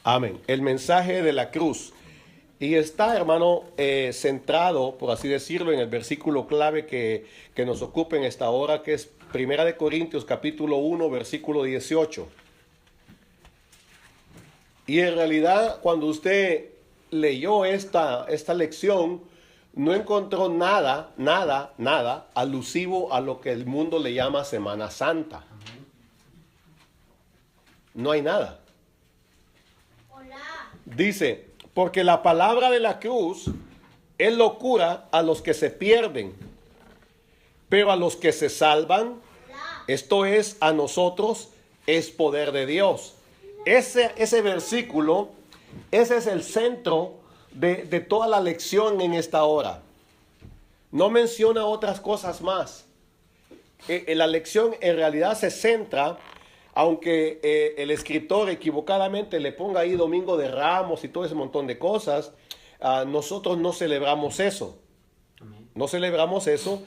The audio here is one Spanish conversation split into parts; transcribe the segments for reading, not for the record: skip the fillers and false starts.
Amén. El mensaje de la cruz. Y está, hermano, centrado, por así decirlo, en el versículo clave que nos ocupa en esta hora, que es Primera de Corintios, capítulo 1, versículo 18. Y en realidad, cuando usted leyó esta lección, no encontró nada alusivo a lo que el mundo le llama Semana Santa. No hay nada. Dice, porque la palabra de la cruz es locura a los que se pierden, pero a los que se salvan, esto es a nosotros, es poder de Dios. Ese versículo, ese es el centro de toda la lección en esta hora. No menciona otras cosas más. La lección en realidad se centra, aunque el escritor equivocadamente le ponga ahí Domingo de Ramos y todo ese montón de cosas, nosotros no celebramos eso. No celebramos eso.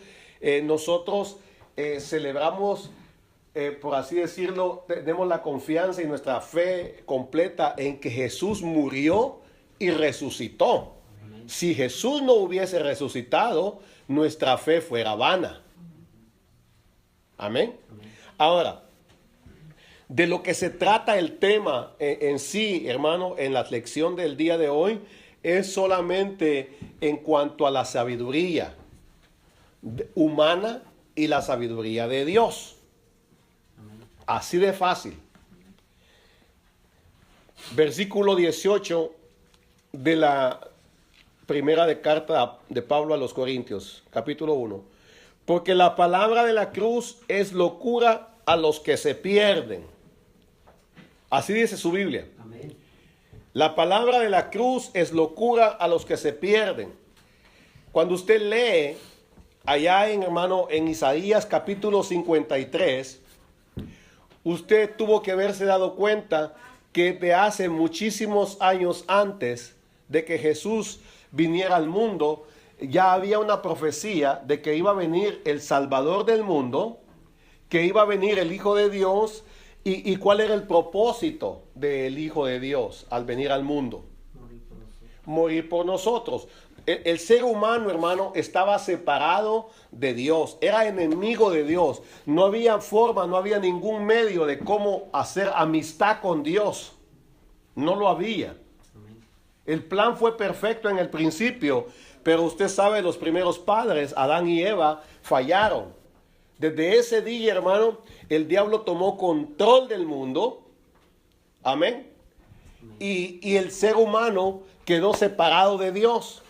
Nosotros celebramos, por así decirlo, tenemos la confianza y nuestra fe completa en que Jesús murió y resucitó. Si Jesús no hubiese resucitado, nuestra fe fuera vana. Amén. Ahora, de lo que se trata el tema en sí, hermano, en la lección del día de hoy, es solamente en cuanto a la sabiduría humana y la sabiduría de Dios. Así de fácil. Versículo 18 de la primera de carta de Pablo a los Corintios, capítulo 1. Porque la palabra de la cruz es locura a los que se pierden. Así dice su Biblia. Amén. La palabra de la cruz es locura a los que se pierden. Cuando usted lee allá en Isaías capítulo 53, usted tuvo que haberse dado cuenta que de hace muchísimos años antes de que Jesús viniera al mundo, ya había una profecía de que iba a venir el Salvador del mundo, que iba a venir el Hijo de Dios. ¿Y cuál era el propósito del Hijo de Dios al venir al mundo? Morir por nosotros. El ser humano, hermano, estaba separado de Dios, era enemigo de Dios. No había forma, no había ningún medio de cómo hacer amistad con Dios. No lo había. El plan fue perfecto en el principio, pero usted sabe, los primeros padres, Adán y Eva, fallaron. Desde ese día, hermano, el diablo tomó control del mundo. Amén. Y el ser humano quedó separado de Dios.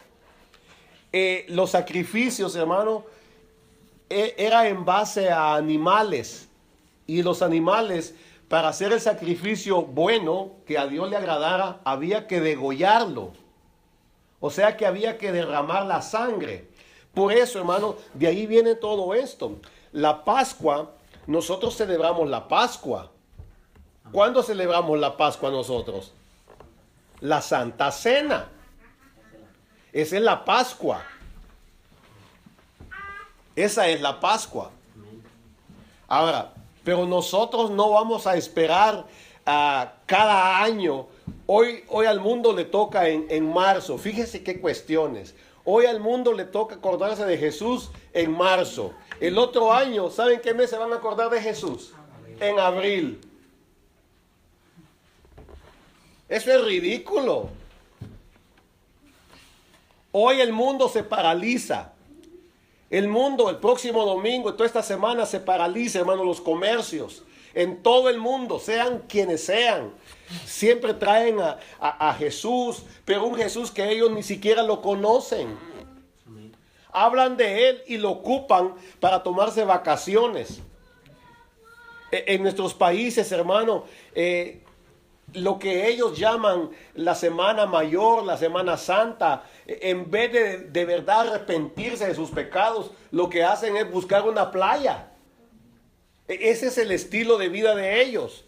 Los sacrificios, hermano, era en base a animales. Y los animales, para hacer el sacrificio bueno, que a Dios le agradara, había que degollarlo. O sea que había que derramar la sangre. Por eso, hermano, de ahí viene todo esto. La Pascua, nosotros celebramos la Pascua. ¿Cuándo celebramos la Pascua nosotros? La Santa Cena. Esa es la Pascua. Esa es la Pascua. Ahora, pero nosotros no vamos a esperar cada año. Hoy al mundo le toca en marzo. Fíjese qué cuestiones. Hoy al mundo le toca acordarse de Jesús en marzo. El otro año, ¿saben qué mes se van a acordar de Jesús? En abril. Eso es ridículo. Hoy el mundo se paraliza. El mundo, el próximo domingo, toda esta semana se paraliza, hermano, los comercios. En todo el mundo, sean quienes sean. Siempre traen a Jesús, pero un Jesús que ellos ni siquiera lo conocen. Hablan de él y lo ocupan para tomarse vacaciones. En nuestros países, hermano, lo que ellos llaman la Semana Mayor, la Semana Santa, en vez de verdad arrepentirse de sus pecados, lo que hacen es buscar una playa. Ese es el estilo de vida de ellos.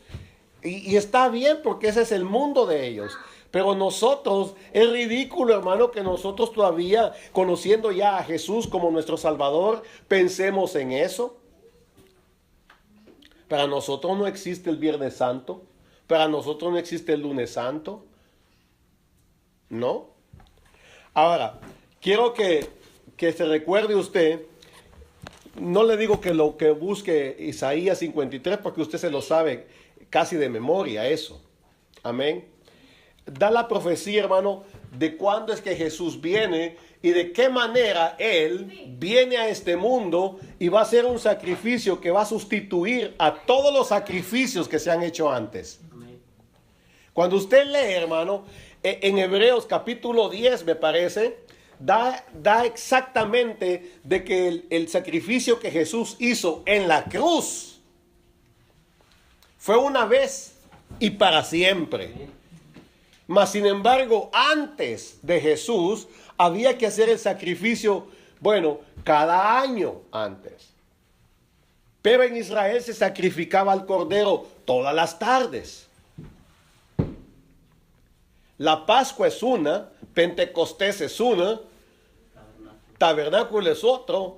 Y está bien porque ese es el mundo de ellos. Pero nosotros, es ridículo, hermano, que nosotros todavía, conociendo ya a Jesús como nuestro Salvador, pensemos en eso. Para nosotros no existe el Viernes Santo. Para nosotros no existe el lunes santo, ¿no? Ahora, quiero que se recuerde usted, no le digo que lo que busque Isaías 53 porque usted se lo sabe casi de memoria eso. Amén. Da la profecía, hermano, de cuándo es que Jesús viene y de qué manera Él viene a este mundo y va a hacer un sacrificio que va a sustituir a todos los sacrificios que se han hecho antes. Cuando usted lee, hermano, en Hebreos capítulo 10, me parece, da exactamente de que el sacrificio que Jesús hizo en la cruz fue una vez y para siempre. Mas, sin embargo, antes de Jesús había que hacer el sacrificio, bueno, cada año antes. Pero en Israel se sacrificaba al cordero todas las tardes. La Pascua es una, Pentecostés es una, Tabernáculo es otro,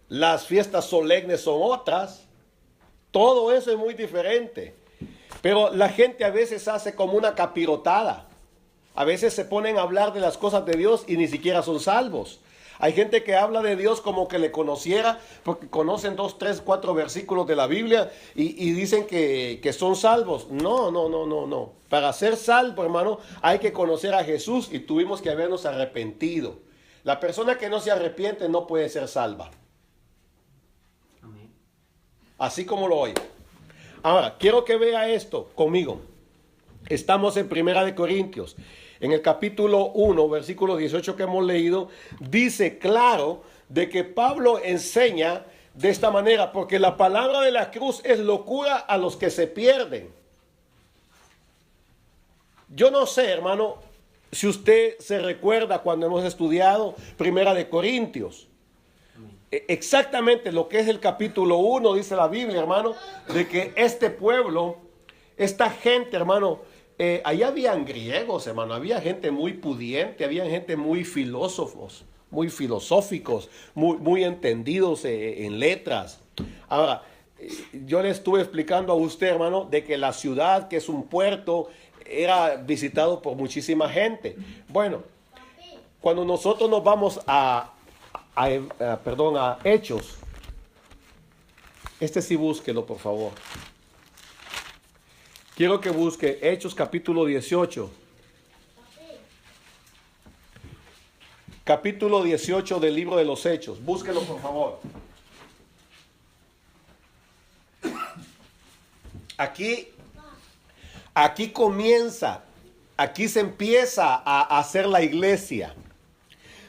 las fiestas solemnes son otras. Todo eso es muy diferente. Pero la gente a veces hace como una capirotada. A veces se ponen a hablar de las cosas de Dios y ni siquiera son salvos. Hay gente que habla de Dios como que le conociera, porque conocen 2, 3, 4 versículos de la Biblia y dicen que son salvos. No. Para ser salvo, hermano, hay que conocer a Jesús y tuvimos que habernos arrepentido. La persona que no se arrepiente no puede ser salva. Amén. Así como lo oye. Ahora, quiero que vea esto conmigo. Estamos en Primera de Corintios. En el capítulo 1, versículo 18 que hemos leído, dice claro de que Pablo enseña de esta manera, porque la palabra de la cruz es locura a los que se pierden. Yo no sé, hermano, si usted se recuerda cuando hemos estudiado Primera de Corintios. Exactamente lo que es el capítulo 1, dice la Biblia, hermano, de que este pueblo, esta gente, hermano, ahí habían griegos, hermano, había gente muy pudiente, había gente muy filósofos, muy filosóficos, muy entendidos en letras. Ahora, yo le estuve explicando a usted, hermano, de que la ciudad, que es un puerto, era visitado por muchísima gente. Bueno, cuando nosotros nos vamos a Hechos, sí búsquelo, por favor. Quiero que busque Hechos capítulo 18. Capítulo 18 del libro de los Hechos. Búsquelo, por favor. Aquí comienza, aquí se empieza a hacer la iglesia.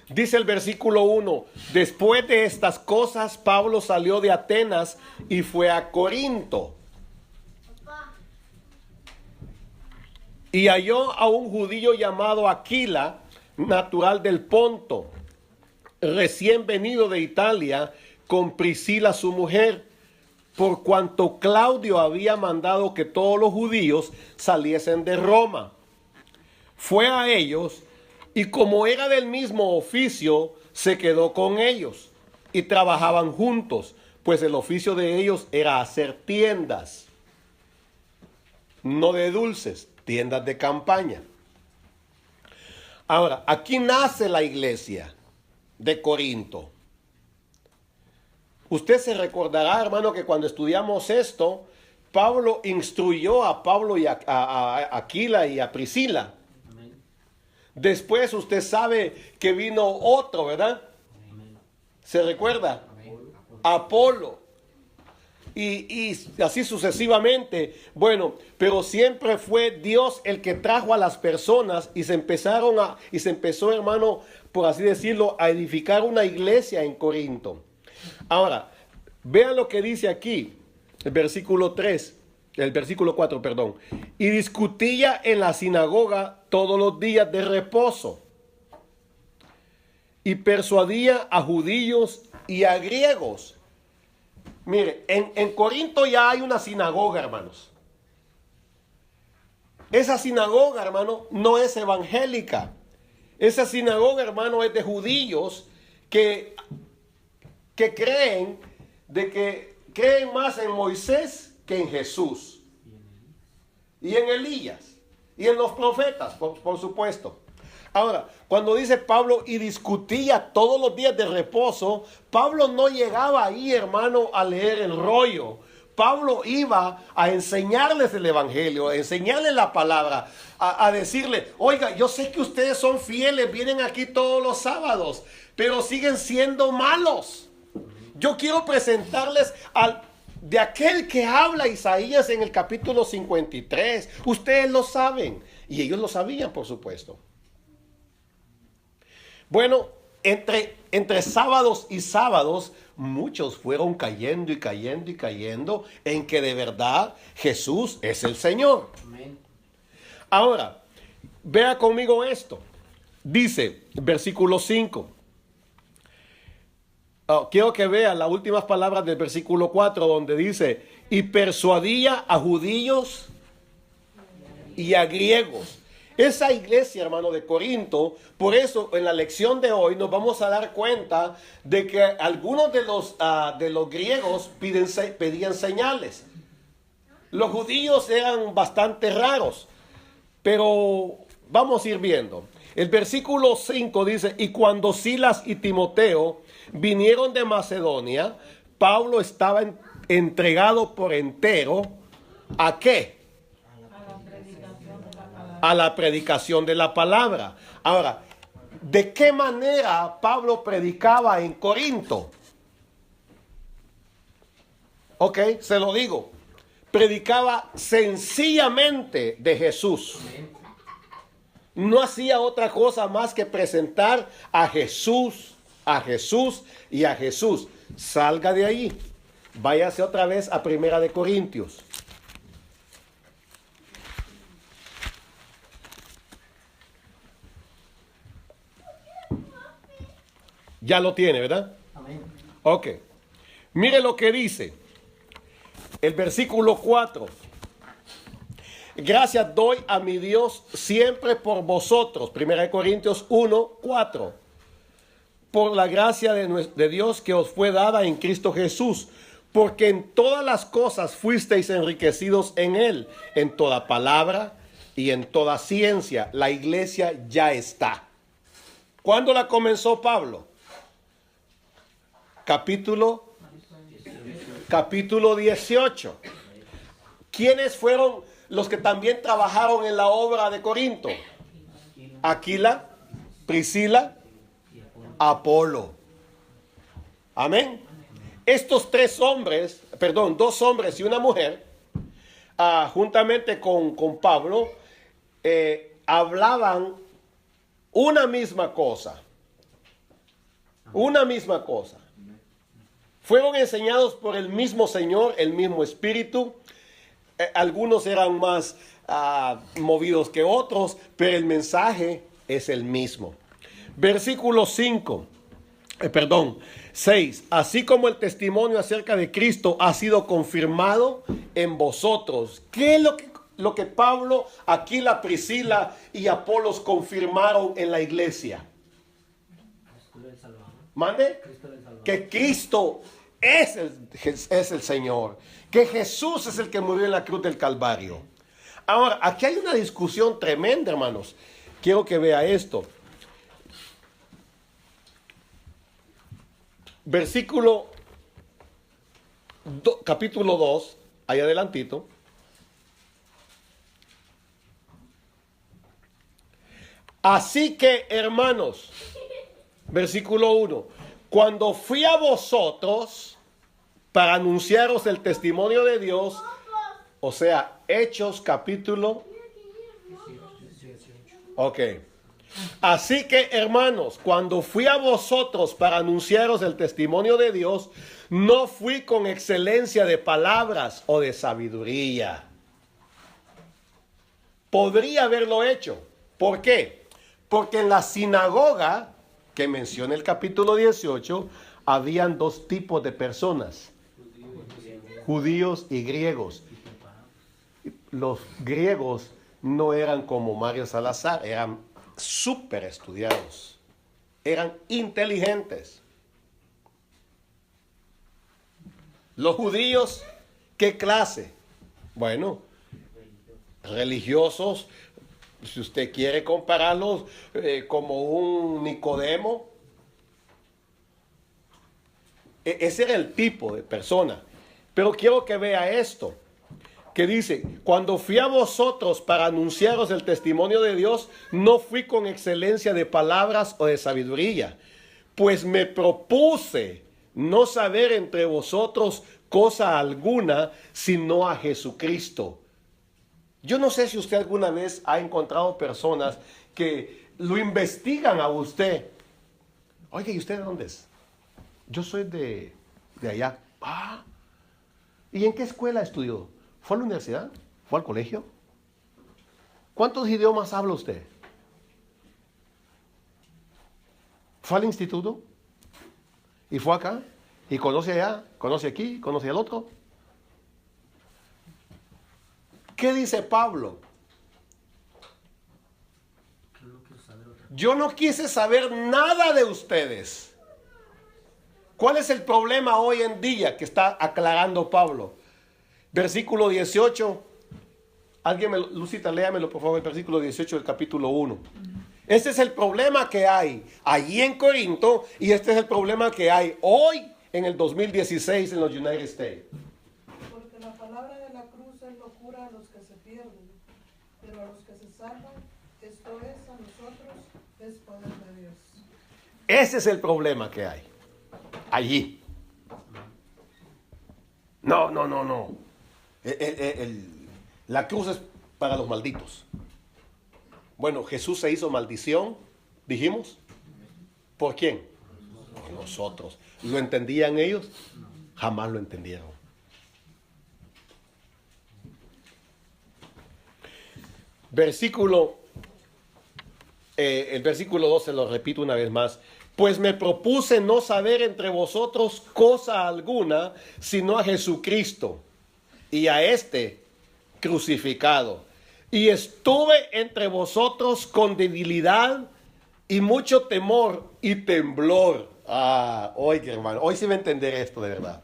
Dice el versículo 1, después de estas cosas, Pablo salió de Atenas y fue a Corinto. Y halló a un judío llamado Aquila, natural del Ponto, recién venido de Italia, con Priscila su mujer, por cuanto Claudio había mandado que todos los judíos saliesen de Roma. Fue a ellos, y como era del mismo oficio, se quedó con ellos, y trabajaban juntos, pues el oficio de ellos era hacer tiendas, no de dulces, tiendas de campaña. Ahora, aquí nace la iglesia de Corinto. Usted se recordará, hermano, que cuando estudiamos esto, Pablo instruyó a Pablo y a Aquila y a Priscila. Amén. Después usted sabe que vino otro, ¿verdad? Amén. ¿Se recuerda? Amén. Apolo. Y así sucesivamente. Bueno, pero siempre fue Dios el que trajo a las personas y se empezó, hermano, por así decirlo, a edificar una iglesia en Corinto. Ahora, vean lo que dice aquí, el versículo 4, perdón. Y discutía en la sinagoga todos los días de reposo. Y persuadía a judíos y a griegos. Mire, en Corinto ya hay una sinagoga, hermanos. Esa sinagoga, hermano, no es evangélica. Esa sinagoga, hermano, es de judíos que creen más en Moisés que en Jesús. y en Elías y en los profetas, por supuesto. Ahora, cuando dice Pablo y discutía todos los días de reposo, Pablo no llegaba ahí, hermano, a leer el rollo. Pablo iba a enseñarles el evangelio, a enseñarles la palabra, a decirle, oiga, yo sé que ustedes son fieles, vienen aquí todos los sábados, pero siguen siendo malos. Yo quiero presentarles de aquel que habla Isaías en el capítulo 53. Ustedes lo saben, y ellos lo sabían, por supuesto. Bueno, entre sábados y sábados, muchos fueron cayendo y cayendo y cayendo en que de verdad Jesús es el Señor. Amén. Ahora, vea conmigo esto. Dice, versículo 5. Quiero que vea las últimas palabras del versículo 4, donde dice, y persuadía a judíos y a griegos. Esa iglesia, hermano, de Corinto, por eso en la lección de hoy nos vamos a dar cuenta de que algunos de los griegos pedían señales. Los judíos eran bastante raros, pero vamos a ir viendo. El versículo 5 dice, y cuando Silas y Timoteo vinieron de Macedonia, Pablo estaba entregado por entero, ¿a qué? A la predicación de la palabra. Ahora, ¿de qué manera Pablo predicaba en Corinto? Ok, se lo digo. Predicaba sencillamente de Jesús. No hacía otra cosa más que presentar a Jesús y a Jesús. Salga de ahí. Váyase otra vez a Primera de Corintios. Ya lo tiene, ¿verdad? Amén. Ok. Mire lo que dice el versículo 4. Gracias doy a mi Dios siempre por vosotros. 1 Corintios 1, 4. Por la gracia de Dios que os fue dada en Cristo Jesús. Porque en todas las cosas fuisteis enriquecidos en Él. En toda palabra y en toda ciencia. La iglesia ya está. ¿Cuándo la comenzó Pablo? Capítulo 18. ¿Quiénes fueron los que también trabajaron en la obra de Corinto? Aquila, Priscila, Apolo. Amén. Estos dos hombres y una mujer, juntamente con Pablo, hablaban una misma cosa. Una misma cosa. Fueron enseñados por el mismo Señor, el mismo Espíritu. Algunos eran más movidos que otros, pero el mensaje es el mismo. Versículo 6. Así como el testimonio acerca de Cristo ha sido confirmado en vosotros. ¿Qué es lo que Pablo, Aquila, Priscila y Apolos confirmaron en la iglesia? ¿Mande? Que Cristo es el Señor. Que Jesús es el que murió en la cruz del Calvario. Ahora, aquí hay una discusión tremenda, hermanos. Quiero que vea esto. Capítulo 2, ahí adelantito. Así que, hermanos, versículo 1, cuando fui a vosotros para anunciaros el testimonio de Dios, o sea, Hechos capítulo. Ok. Así que, hermanos, cuando fui a vosotros para anunciaros el testimonio de Dios, no fui con excelencia de palabras o de sabiduría. Podría haberlo hecho. ¿Por qué? Porque en la sinagoga que menciona el capítulo 18, habían dos tipos de personas, judíos y griegos. Los griegos no eran como Mario Salazar, eran súper estudiados, eran inteligentes. Los judíos, ¿qué clase? Bueno, religiosos, si usted quiere compararlos como un Nicodemo. Ese era el tipo de persona. Pero quiero que vea esto, que dice, cuando fui a vosotros para anunciaros el testimonio de Dios, no fui con excelencia de palabras o de sabiduría, pues me propuse no saber entre vosotros cosa alguna, sino a Jesucristo. Yo no sé si usted alguna vez ha encontrado personas que lo investigan a usted. Oye, ¿y usted de dónde es? Yo soy de allá. Ah, ¿y en qué escuela estudió? ¿Fue a la universidad? ¿Fue al colegio? ¿Cuántos idiomas habla usted? ¿Fue al instituto? ¿Y fue acá? ¿Y conoce allá? ¿Conoce aquí? ¿Conoce al otro? ¿Qué dice Pablo? Yo no quise saber nada de ustedes. ¿Cuál es el problema hoy en día que está aclarando Pablo? Versículo 18. Lucita, léamelo por favor, el versículo 18 del capítulo 1. Este es el problema que hay allí en Corinto y este es el problema que hay hoy en el 2016 en los United States. Porque la palabra de la cruz es locura a los que se pierden, pero a los que se salvan, esto es a nosotros, es poder de Dios. Ese es el problema que hay allí. No. La cruz es para los malditos. Bueno, Jesús se hizo maldición, dijimos. ¿Por quién? Por nosotros. ¿Lo entendían ellos? Jamás lo entendieron. El versículo 12 lo repito una vez más. Pues me propuse no saber entre vosotros cosa alguna, sino a Jesucristo y a este crucificado. Y estuve entre vosotros con debilidad y mucho temor y temblor. Oiga, hermano, hoy sí va a entender esto de verdad.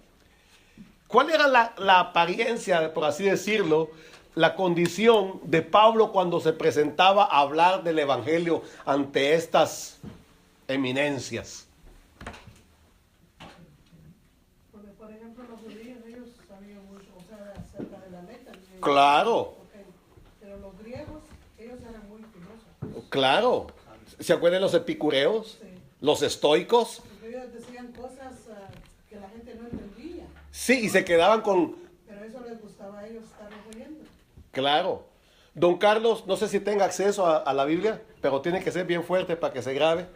¿Cuál era la apariencia, por así decirlo, la condición de Pablo cuando se presentaba a hablar del evangelio ante estas eminencias? Porque, por ejemplo, los judíos, ellos sabían mucho, o sea, acerca de la letra. Claro. Pero los griegos, ellos eran muy filósofos. Claro. ¿Se acuerdan los epicureos? Sí. Los estoicos. Porque ellos decían cosas que la gente no entendía. Sí, y se quedaban con... Pero eso les gustaba a ellos estarlo oyendo. Claro. Don Carlos, no sé si tenga acceso a la Biblia, pero tiene que ser bien fuerte para que se grabe.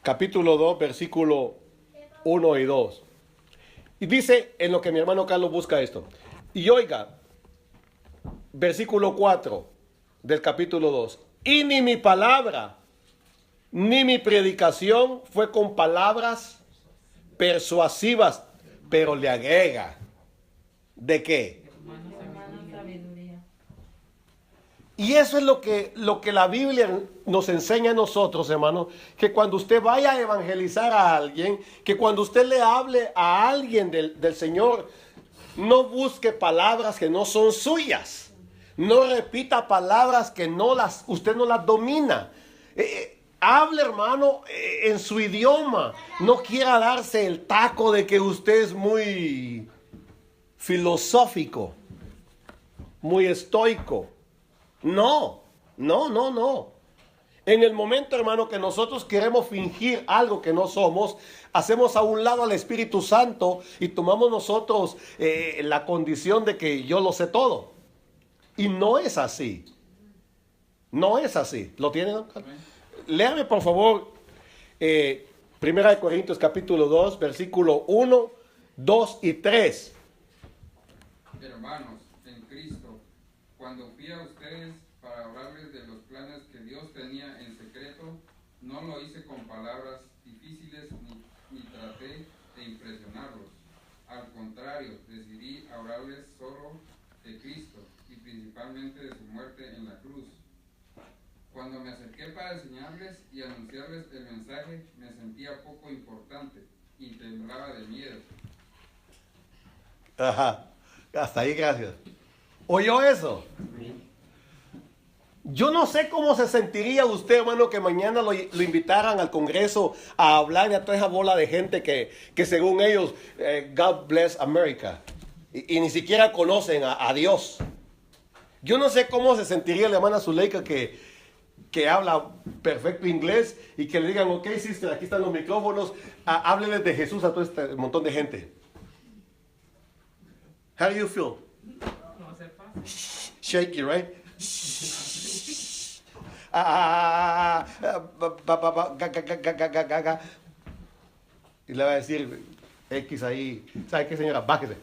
Capítulo 2, versículo 1 y 2. Y dice, en lo que mi hermano Carlos busca esto. Y oiga, versículo 4 del capítulo 2. Y ni mi palabra, ni mi predicación fue con palabras persuasivas, pero le agrega. ¿De qué? Y eso es lo que la Biblia nos enseña a nosotros, hermanos, que cuando usted vaya a evangelizar a alguien, que cuando usted le hable a alguien del Señor, no busque palabras que no son suyas. No repita palabras que usted no las domina. Hable, hermano, en su idioma. No quiera darse el taco de que usted es muy filosófico, muy estoico. No. En el momento, hermano, que nosotros queremos fingir algo que no somos, hacemos a un lado al Espíritu Santo y tomamos nosotros la condición de que yo lo sé todo. Y no es así. No es así. ¿Lo tienen? Léame, por favor, Primera de Corintios capítulo 2, versículo 1, 2 y 3. Hermanos, en Cristo, cuando fui a ustedes para hablarles de los planes que Dios tenía en secreto, no lo hice con palabras difíciles ni traté de impresionarlos. Al contrario, decidí hablarles solo de Cristo y principalmente de su muerte en la cruz. Cuando me acerqué para enseñarles y anunciarles el mensaje, me sentía poco importante y temblaba de miedo. Ajá. Hasta ahí, gracias. ¿Oyó eso? Yo no sé cómo se sentiría usted, hermano, que mañana lo invitaran al Congreso a hablar a toda esa bola de gente que según ellos, God bless America. Y ni siquiera conocen a Dios. Yo no sé cómo se sentiría la hermana Zuleika que habla perfecto inglés y que le digan, ok, sister, aquí están los micrófonos, háblenles de Jesús a todo este montón de gente. How do you feel? No sé fácil. Shaky, right? Y le va a decir X ahí, ¿sabe qué, señora? Bájese.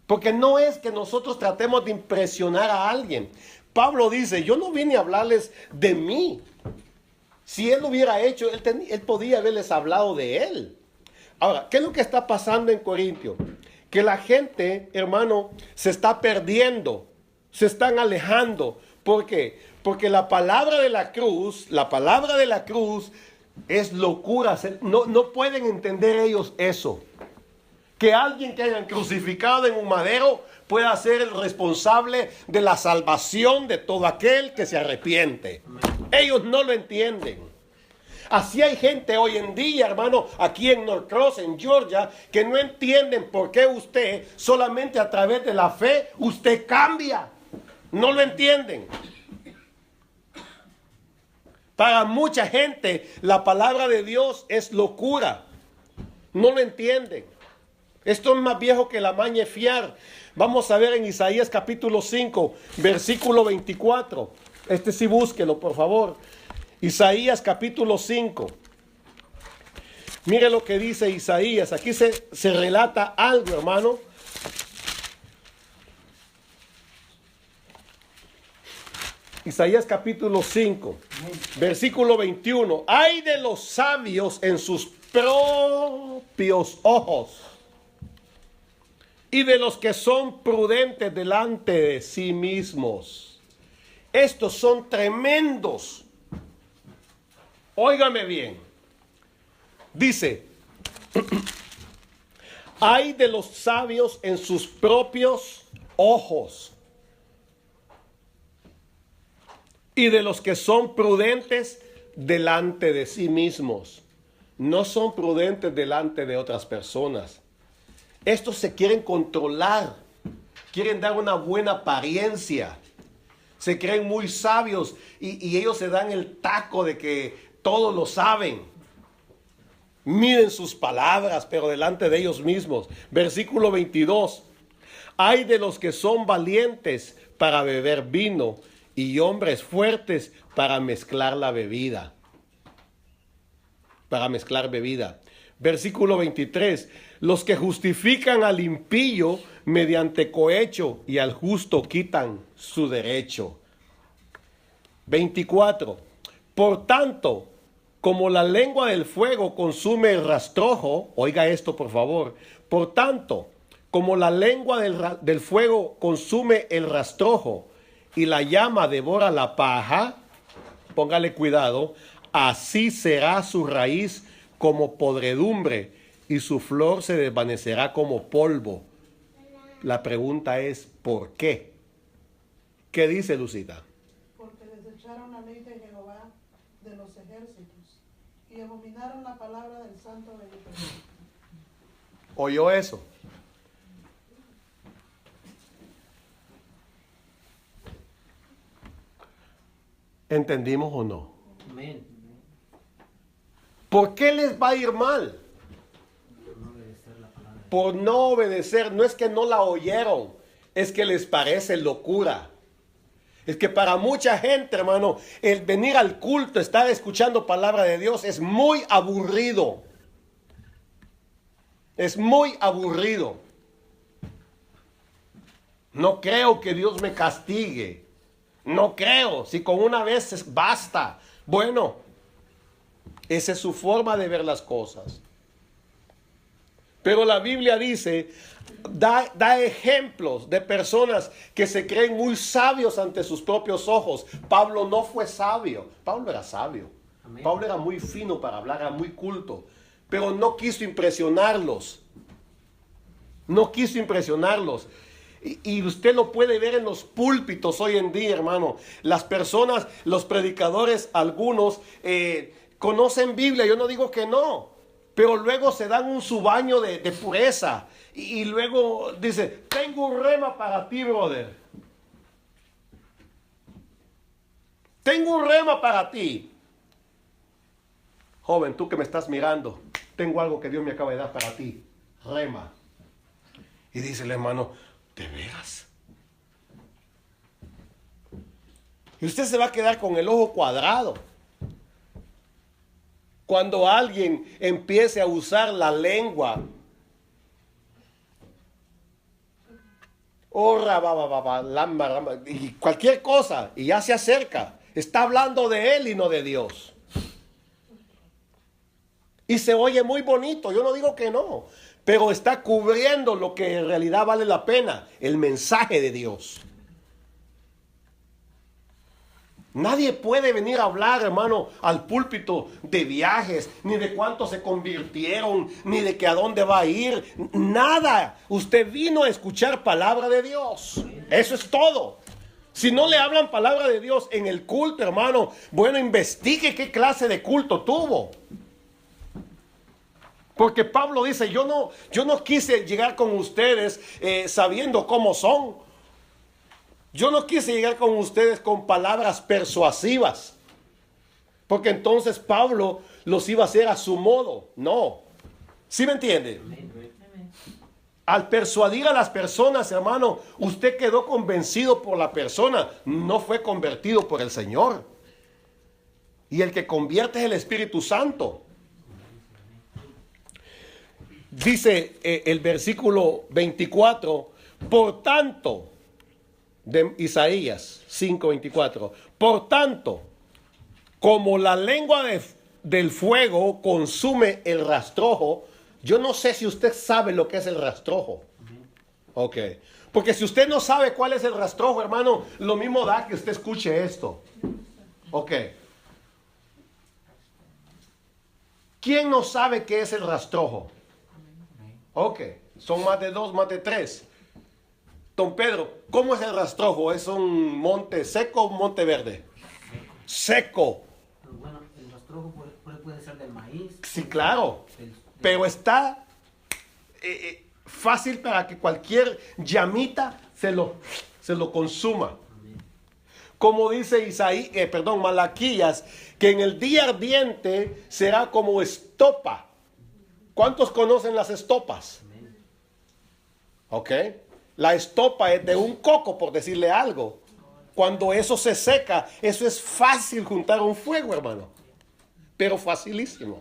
Porque no es que nosotros tratemos de impresionar a alguien. Pablo dice, yo no vine a hablarles de mí. Si él lo hubiera hecho, él podía haberles hablado de él. Ahora, ¿qué es lo que está pasando en Corintio? Que la gente, hermano, se está perdiendo, se están alejando. ¿Por qué? Porque la palabra de la cruz es locura. No pueden entender ellos eso. Que alguien que hayan crucificado en un madero pueda ser el responsable de la salvación de todo aquel que se arrepiente. Ellos no lo entienden. Así hay gente hoy en día, hermano, aquí en Norcross, en Georgia, que no entienden por qué usted, solamente a través de la fe, usted cambia. No lo entienden. Para mucha gente, la palabra de Dios es locura. No lo entienden. Esto es más viejo que la maña fiar. Vamos a ver en Isaías capítulo 5, versículo 24. Sí, búsquelo, por favor. Isaías capítulo 5. Mire lo que dice Isaías. Aquí se relata algo, hermano. Isaías capítulo 5, versículo 21. Ay de los sabios en sus propios ojos, y de los que son prudentes delante de sí mismos. Estos son tremendos. Óigame bien. Dice, ay de los sabios en sus propios ojos, y de los que son prudentes delante de sí mismos. No son prudentes delante de otras personas. Estos se quieren controlar, quieren dar una buena apariencia, se creen muy sabios y ellos se dan el taco de que todos lo saben. Miren sus palabras, pero delante de ellos mismos. Versículo 22. Ay de los que son valientes para beber vino y hombres fuertes para mezclar la bebida. Para mezclar bebida. Versículo 23. Los que justifican al impío mediante cohecho y al justo quitan su derecho. 24. Por tanto, como la lengua del fuego consume el rastrojo, oiga esto por favor, por tanto, como la lengua del fuego consume el rastrojo y la llama devora la paja, póngale cuidado, así será su raíz como podredumbre y su flor se desvanecerá como polvo. La pregunta es, ¿por qué? ¿Qué dice Lucita? Porque desecharon la ley de Jehová de los ejércitos y abominaron la palabra del santo de Israel. ¿Oyó eso? ¿Entendimos o no? Amén. ¿Por qué les va a ir mal? Por no obedecer. No es que no la oyeron, es que les parece locura. Es que para mucha gente, hermano, el venir al culto, estar escuchando palabra de Dios es muy aburrido. Es muy aburrido. No creo que Dios me castigue. No creo. Si con una vez basta. Bueno, esa es su forma de ver las cosas. Pero la Biblia dice, da ejemplos de personas que se creen muy sabios ante sus propios ojos. Pablo no fue sabio. Pablo era sabio. Amén. Pablo era muy fino para hablar, era muy culto. Pero no quiso impresionarlos. No quiso impresionarlos. Y usted lo puede ver en los púlpitos hoy en día, hermano. Las personas, los predicadores, algunos conocen Biblia, yo no digo que no, pero luego se dan su baño de pureza. Y luego dice, tengo un rema para ti, brother. Tengo un rema para ti. Joven, tú que me estás mirando, tengo algo que Dios me acaba de dar para ti. Rema. Y dice el hermano, ¿de veras? Y usted se va a quedar con el ojo cuadrado. Cuando alguien empiece a usar la lengua. Y cualquier cosa, y ya se acerca. Está hablando de él y no de Dios. Y se oye muy bonito, yo no digo que no, pero está cubriendo lo que en realidad vale la pena, el mensaje de Dios. Nadie puede venir a hablar, hermano, al púlpito de viajes, ni de cuántos se convirtieron, ni de que a dónde va a ir, nada. Usted vino a escuchar palabra de Dios, eso es todo. Si no le hablan palabra de Dios en el culto, hermano, bueno, investigue qué clase de culto tuvo. Porque Pablo dice, yo no quise llegar con ustedes sabiendo cómo son. Yo no quise llegar con ustedes con palabras persuasivas. Porque entonces Pablo los iba a hacer a su modo. No. ¿Sí me entiende? Al persuadir a las personas, hermano, usted quedó convencido por la persona, no fue convertido por el Señor. Y el que convierte es el Espíritu Santo. Dice el versículo 24, por tanto, de Isaías 5:24, por tanto, como la lengua del fuego consume el rastrojo. Yo no sé si usted sabe lo que es el rastrojo. Ok. Porque si usted no sabe cuál es el rastrojo, hermano, lo mismo da que usted escuche esto. Ok. ¿Quién no sabe qué es el rastrojo? Ok. Son más de 2, más de 3. Don Pedro, ¿cómo es el rastrojo? ¿Es un monte seco o un monte verde? Seco. Pero bueno, el rastrojo puede ser del maíz. Sí, claro. Pero está fácil para que cualquier llamita se lo consuma. Como dice Malaquías, que en el día ardiente será como estopa. ¿Cuántos conocen las estopas? Ok. La estopa es de un coco, por decirle algo. Cuando eso se seca, eso es fácil juntar un fuego, hermano. Pero facilísimo.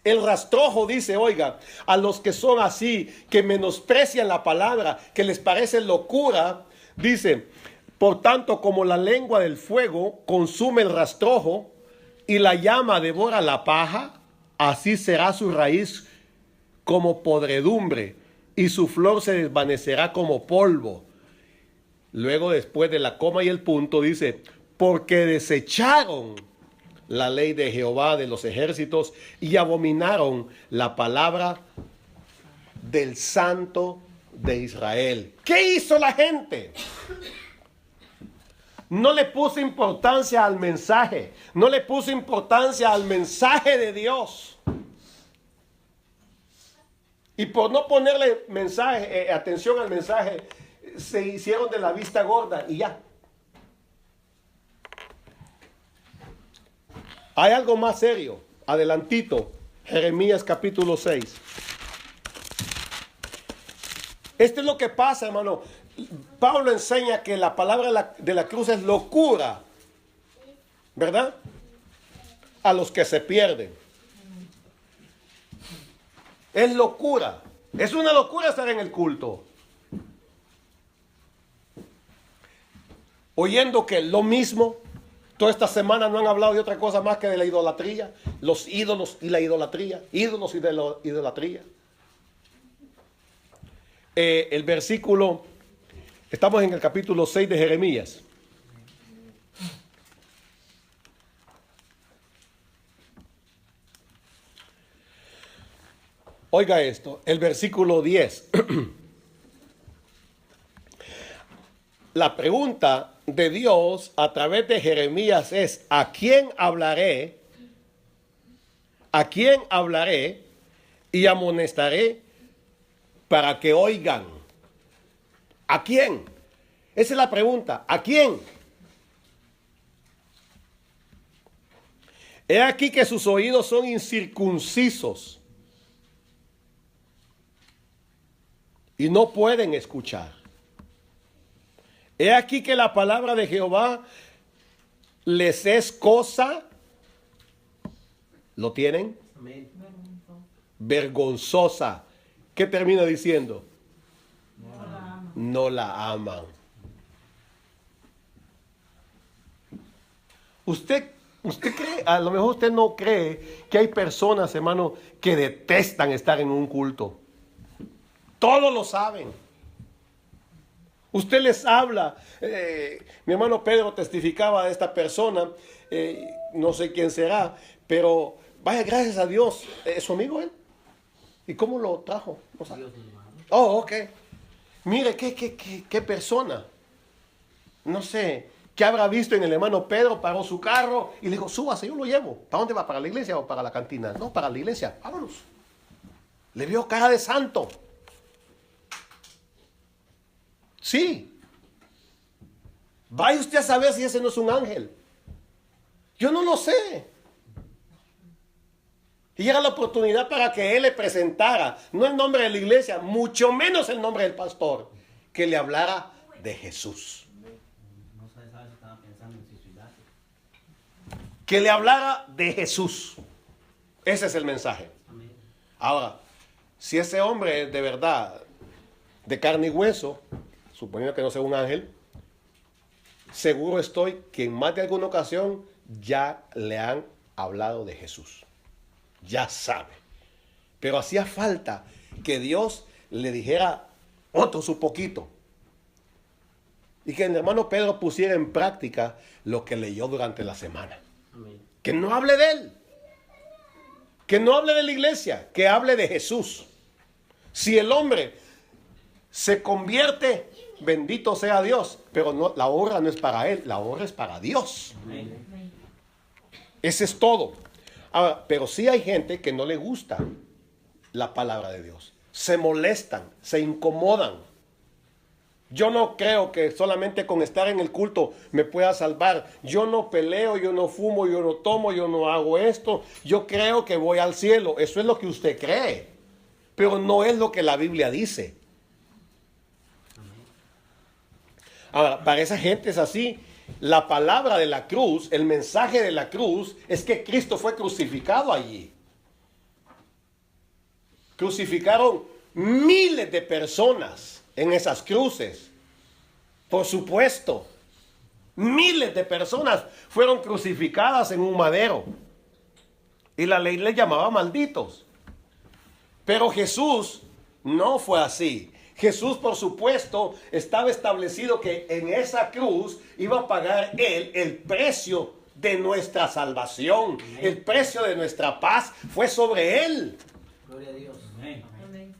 El rastrojo dice, oiga, a los que son así, que menosprecian la palabra, que les parece locura, dice, por tanto, como la lengua del fuego consume el rastrojo y la llama devora la paja, así será su raíz como podredumbre y su flor se desvanecerá como polvo. Luego, después de la coma y el punto, dice, porque desecharon la ley de Jehová de los ejércitos y abominaron la palabra del Santo de Israel. ¿Qué hizo la gente? No le puso importancia al mensaje, no le puso importancia al mensaje de Dios. Y por no ponerle atención al mensaje, se hicieron de la vista gorda y ya. Hay algo más serio, adelantito, Jeremías capítulo 6. Esto es lo que pasa, hermano. Pablo enseña que la palabra de la cruz es locura, ¿verdad? A los que se pierden. Es locura. Es una locura estar en el culto. Oyendo que lo mismo. Toda esta semana no han hablado de otra cosa más que de la idolatría. Los ídolos y la idolatría. Ídolos y de la idolatría. El versículo, estamos en el capítulo 6 de Jeremías. Oiga esto, el versículo 10. La pregunta de Dios a través de Jeremías es: ¿a quién hablaré? ¿A quién hablaré y amonestaré para que oigan? ¿A quién? Esa es la pregunta. ¿A quién? He aquí que sus oídos son incircuncisos y no pueden escuchar. He aquí que la palabra de Jehová les es cosa, ¿lo tienen? Amén. Vergonzosa. ¿Qué termina diciendo? No la aman. No la aman. Usted cree, a lo mejor usted no cree que hay personas, hermano, que detestan estar en un culto. Todos lo saben. Usted les habla. Mi hermano Pedro testificaba de esta persona, no sé quién será, pero vaya, gracias a Dios, ¿es su amigo él? ¿Y cómo lo trajo? No sabe. Dios nos manda. Oh, ok. Mire, qué persona. No sé, ¿qué habrá visto en el hermano Pedro? Paró su carro y le dijo: súbase, yo lo llevo. ¿Para dónde va? ¿Para la iglesia o para la cantina? No, para la iglesia. Vámonos. Le vio cara de santo. Sí. Vaya usted a saber si ese no es un ángel. Yo no lo sé. Y era la oportunidad para que él le presentara, no el nombre de la iglesia, mucho menos el nombre del pastor, que le hablara de Jesús. No sabe si estaba pensando en suicidarse. Que le hablara de Jesús. Ese es el mensaje. Amén. Ahora, si ese hombre es de verdad, de carne y hueso, suponiendo que no sea un ángel, seguro estoy que en más de alguna ocasión ya le han hablado de Jesús. Ya sabe. Pero hacía falta que Dios le dijera otros un poquito. Y que el hermano Pedro pusiera en práctica lo que leyó durante la semana. Amén. Que no hable de él. Que no hable de la iglesia. Que hable de Jesús. Si el hombre se convierte, bendito sea Dios. Pero no, la honra no es para él. La honra es para Dios. Amén. Ese es todo. Ahora, pero sí hay gente que no le gusta la palabra de Dios. Se molestan, se incomodan. Yo no creo que solamente con estar en el culto me pueda salvar. Yo no peleo, yo no fumo, yo no tomo, yo no hago esto. Yo creo que voy al cielo. Eso es lo que usted cree. Pero no es lo que la Biblia dice. Ahora, para esa gente es así. La palabra de la cruz, el mensaje de la cruz, es que Cristo fue crucificado allí. Crucificaron miles de personas en esas cruces. Por supuesto, miles de personas fueron crucificadas en un madero. Y la ley les llamaba malditos. Pero Jesús no fue así. Jesús, por supuesto, estaba establecido que en esa cruz iba a pagar Él el precio de nuestra salvación. Amén. El precio de nuestra paz fue sobre Él. Gloria a Dios. Amén. Amén.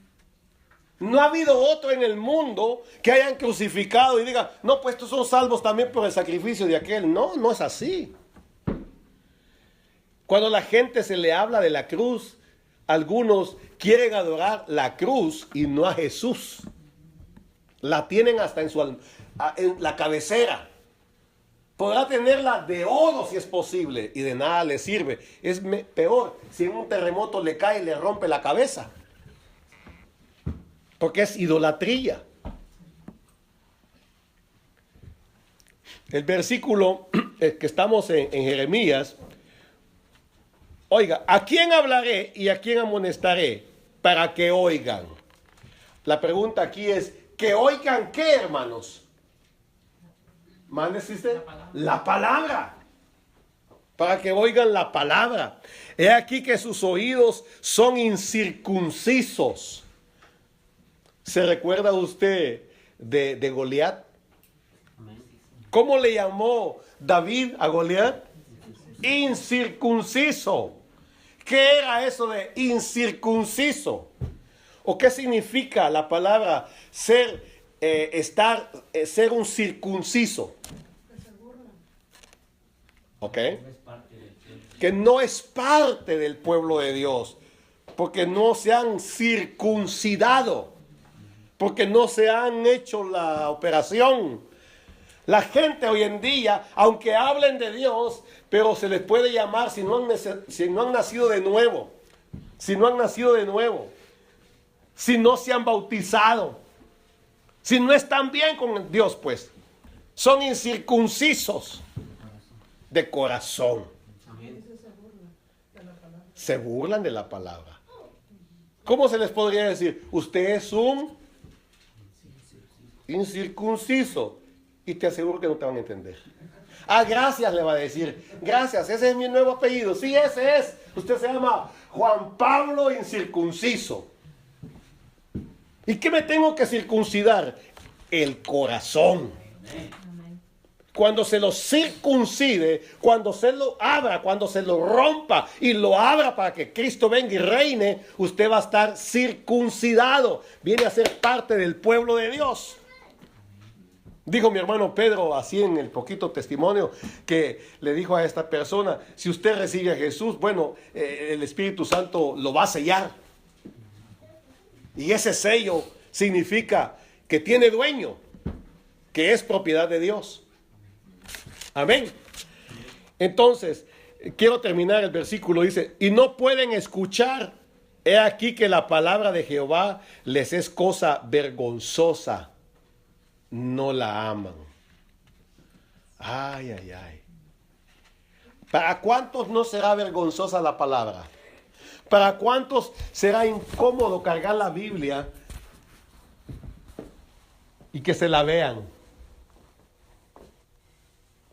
No ha habido otro en el mundo que hayan crucificado y diga: no, pues estos son salvos también por el sacrificio de aquel. No, no es así. Cuando la gente se le habla de la cruz, algunos quieren adorar la cruz y no a Jesús. La tienen hasta en la cabecera. Podrá tenerla de oro si es posible y de nada le sirve. Es peor si en un terremoto le cae y le rompe la cabeza. Porque es idolatría. El versículo que estamos en Jeremías. Oiga, ¿a quién hablaré y a quién amonestaré para que oigan? La pregunta aquí es: ¿que oigan qué, hermanos? ¿Mándese usted? La palabra. Para que oigan la palabra. He aquí que sus oídos son incircuncisos. ¿Se recuerda usted de Goliat? Amén. ¿Cómo le llamó David a Goliat? Incircunciso. ¿Qué era eso de incircunciso? ¿O qué significa la palabra ser un circunciso? Que se burlan. ¿Ok? No es parte del tiempo. Que no es parte del pueblo de Dios, porque no se han circuncidado, porque no se han hecho la operación. La gente hoy en día, aunque hablen de Dios, pero se les puede llamar si no han nacido de nuevo, si no se han bautizado, si no están bien con Dios, pues son incircuncisos de corazón. Amén. Dice se burlan de la palabra. Se burlan de la palabra. ¿Cómo se les podría decir? Usted es un incircunciso. Y te aseguro que no te van a entender. Ah, gracias, le va a decir. Gracias, ese es mi nuevo apellido. Sí, ese es. Usted se llama Juan Pablo Incircunciso. ¿Y qué me tengo que circuncidar? El corazón. Cuando se lo circuncide, cuando se lo abra, cuando se lo rompa y lo abra para que Cristo venga y reine, usted va a estar circuncidado. Viene a ser parte del pueblo de Dios. Dijo mi hermano Pedro, así en el poquito testimonio, que le dijo a esta persona, si usted recibe a Jesús, bueno, el Espíritu Santo lo va a sellar. Y ese sello significa que tiene dueño, que es propiedad de Dios. Amén. Entonces, quiero terminar el versículo, dice, y no pueden escuchar, he aquí que la palabra de Jehová les es cosa vergonzosa. No la aman. Ay, ay, ay. ¿Para cuántos no será vergonzosa la palabra? ¿Para cuántos será incómodo cargar la Biblia y que se la vean?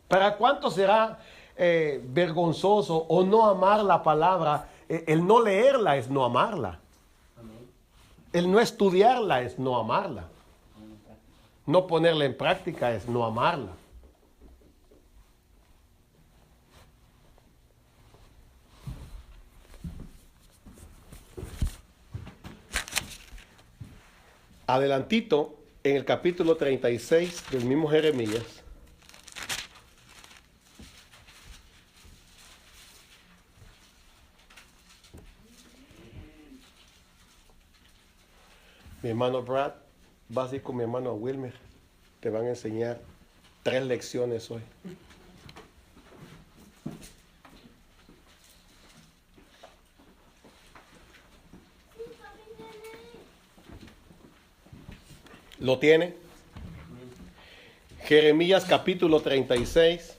¿Para cuántos será vergonzoso o no amar la palabra? El no leerla es no amarla. Amén. El no estudiarla es no amarla. No ponerla en práctica es no amarla. Adelantito, en el capítulo 36 del mismo Jeremías, mi hermano Brad, vas a ir con mi hermano Wilmer, te van a enseñar 3 lecciones hoy. ¿Lo tiene? Jeremías capítulo 36.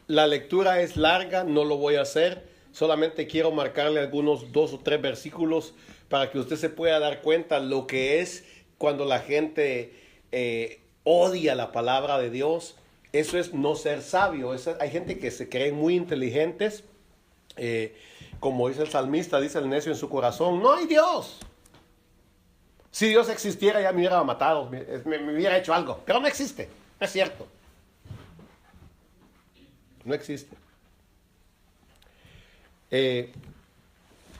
La lectura es larga, no lo voy a hacer. Solamente quiero marcarle algunos 2 o 3 versículos para que usted se pueda dar cuenta lo que es cuando la gente odia la palabra de Dios. Eso es no ser sabio. Hay gente que se cree muy inteligentes. Como dice el salmista, dice el necio en su corazón, no hay Dios. Si Dios existiera ya me hubiera matado, me hubiera hecho algo. Pero no existe, no es cierto. No existe.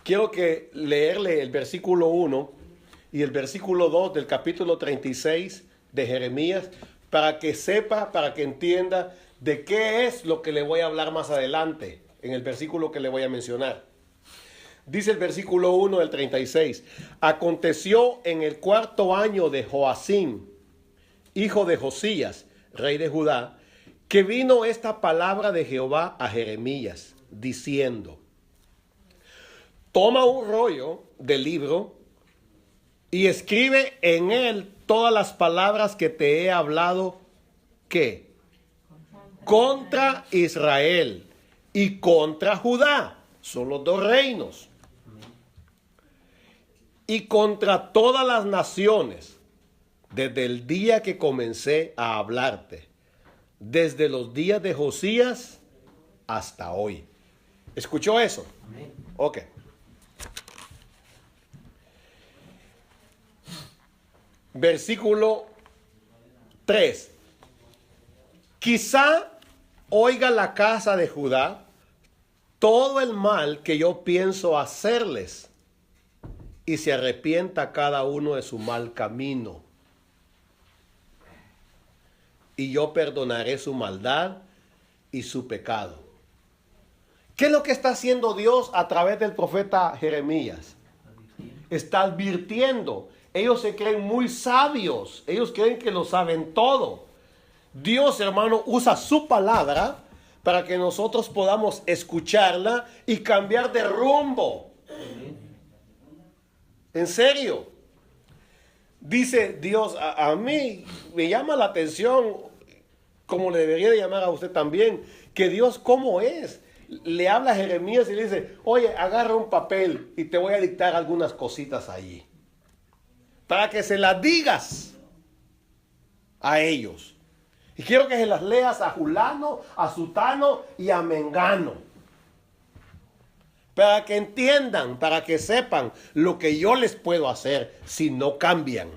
Quiero leerle el versículo 1 y el versículo 2 del capítulo 36 de Jeremías para que sepa, para que entienda de qué es lo que le voy a hablar más adelante en el versículo que le voy a mencionar. Dice el versículo 1 del 36. Aconteció en el 4.º año de Joacim, hijo de Josías, rey de Judá, que vino esta palabra de Jehová a Jeremías, diciendo: toma un rollo del libro y escribe en él todas las palabras que te he hablado, ¿qué? Contra Israel y contra Judá. Son los 2 reinos. Y contra todas las naciones, desde el día que comencé a hablarte, desde los días de Josías hasta hoy. ¿Escuchó eso? Amén. Ok. Versículo 3. Quizá oiga la casa de Judá todo el mal que yo pienso hacerles y se arrepienta cada uno de su mal camino. Y yo perdonaré su maldad y su pecado. ¿Qué es lo que está haciendo Dios a través del profeta Jeremías? Está advirtiendo. Ellos se creen muy sabios. Ellos creen que lo saben todo. Dios, hermano, usa su palabra para que nosotros podamos escucharla y cambiar de rumbo. En serio. Dice Dios, a mí me llama la atención, como le debería de llamar a usted también, que Dios cómo es. Le habla a Jeremías y le dice, oye, agarra un papel y te voy a dictar algunas cositas allí. Para que se las digas a ellos. Y quiero que se las leas a Julano, a Sutano y a Mengano. Para que entiendan, para que sepan lo que yo les puedo hacer si no cambian.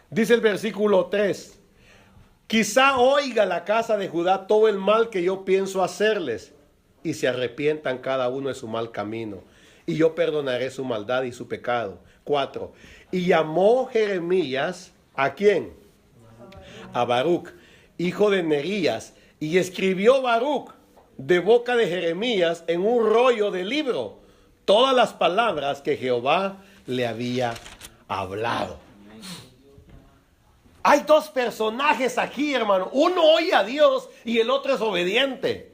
Dice el versículo 3. Quizá oiga la casa de Judá todo el mal que yo pienso hacerles y se arrepientan cada uno de su mal camino. Y yo perdonaré su maldad y su pecado. 4. Y llamó Jeremías, ¿a quién? A Baruc, hijo de Nerías. Y escribió Baruc de boca de Jeremías en un rollo de libro todas las palabras que Jehová le había hablado. Hay dos personajes aquí, hermano. Uno oye a Dios y el otro es obediente.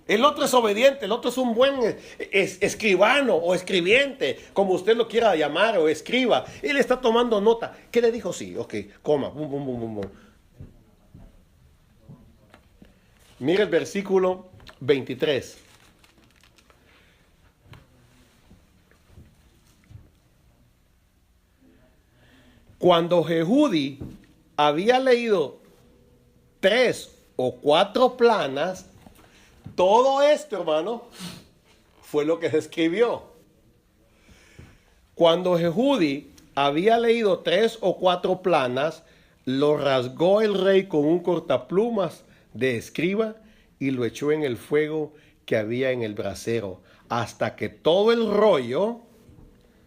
El otro es obediente, el otro es un buen escribano o escribiente, como usted lo quiera llamar, o escriba. Él está tomando nota. ¿Qué le dijo? Sí, ok, coma, bum, bum, bum, bum, bum. Mira el versículo 23. Cuando Jehudi había leído 3 o 4 planas, todo esto, hermano, fue lo que se escribió. Cuando Jehudi había leído 3 o 4 planas, lo rasgó el rey con un cortaplumas de escriba y lo echó en el fuego que había en el brasero, hasta que todo el rollo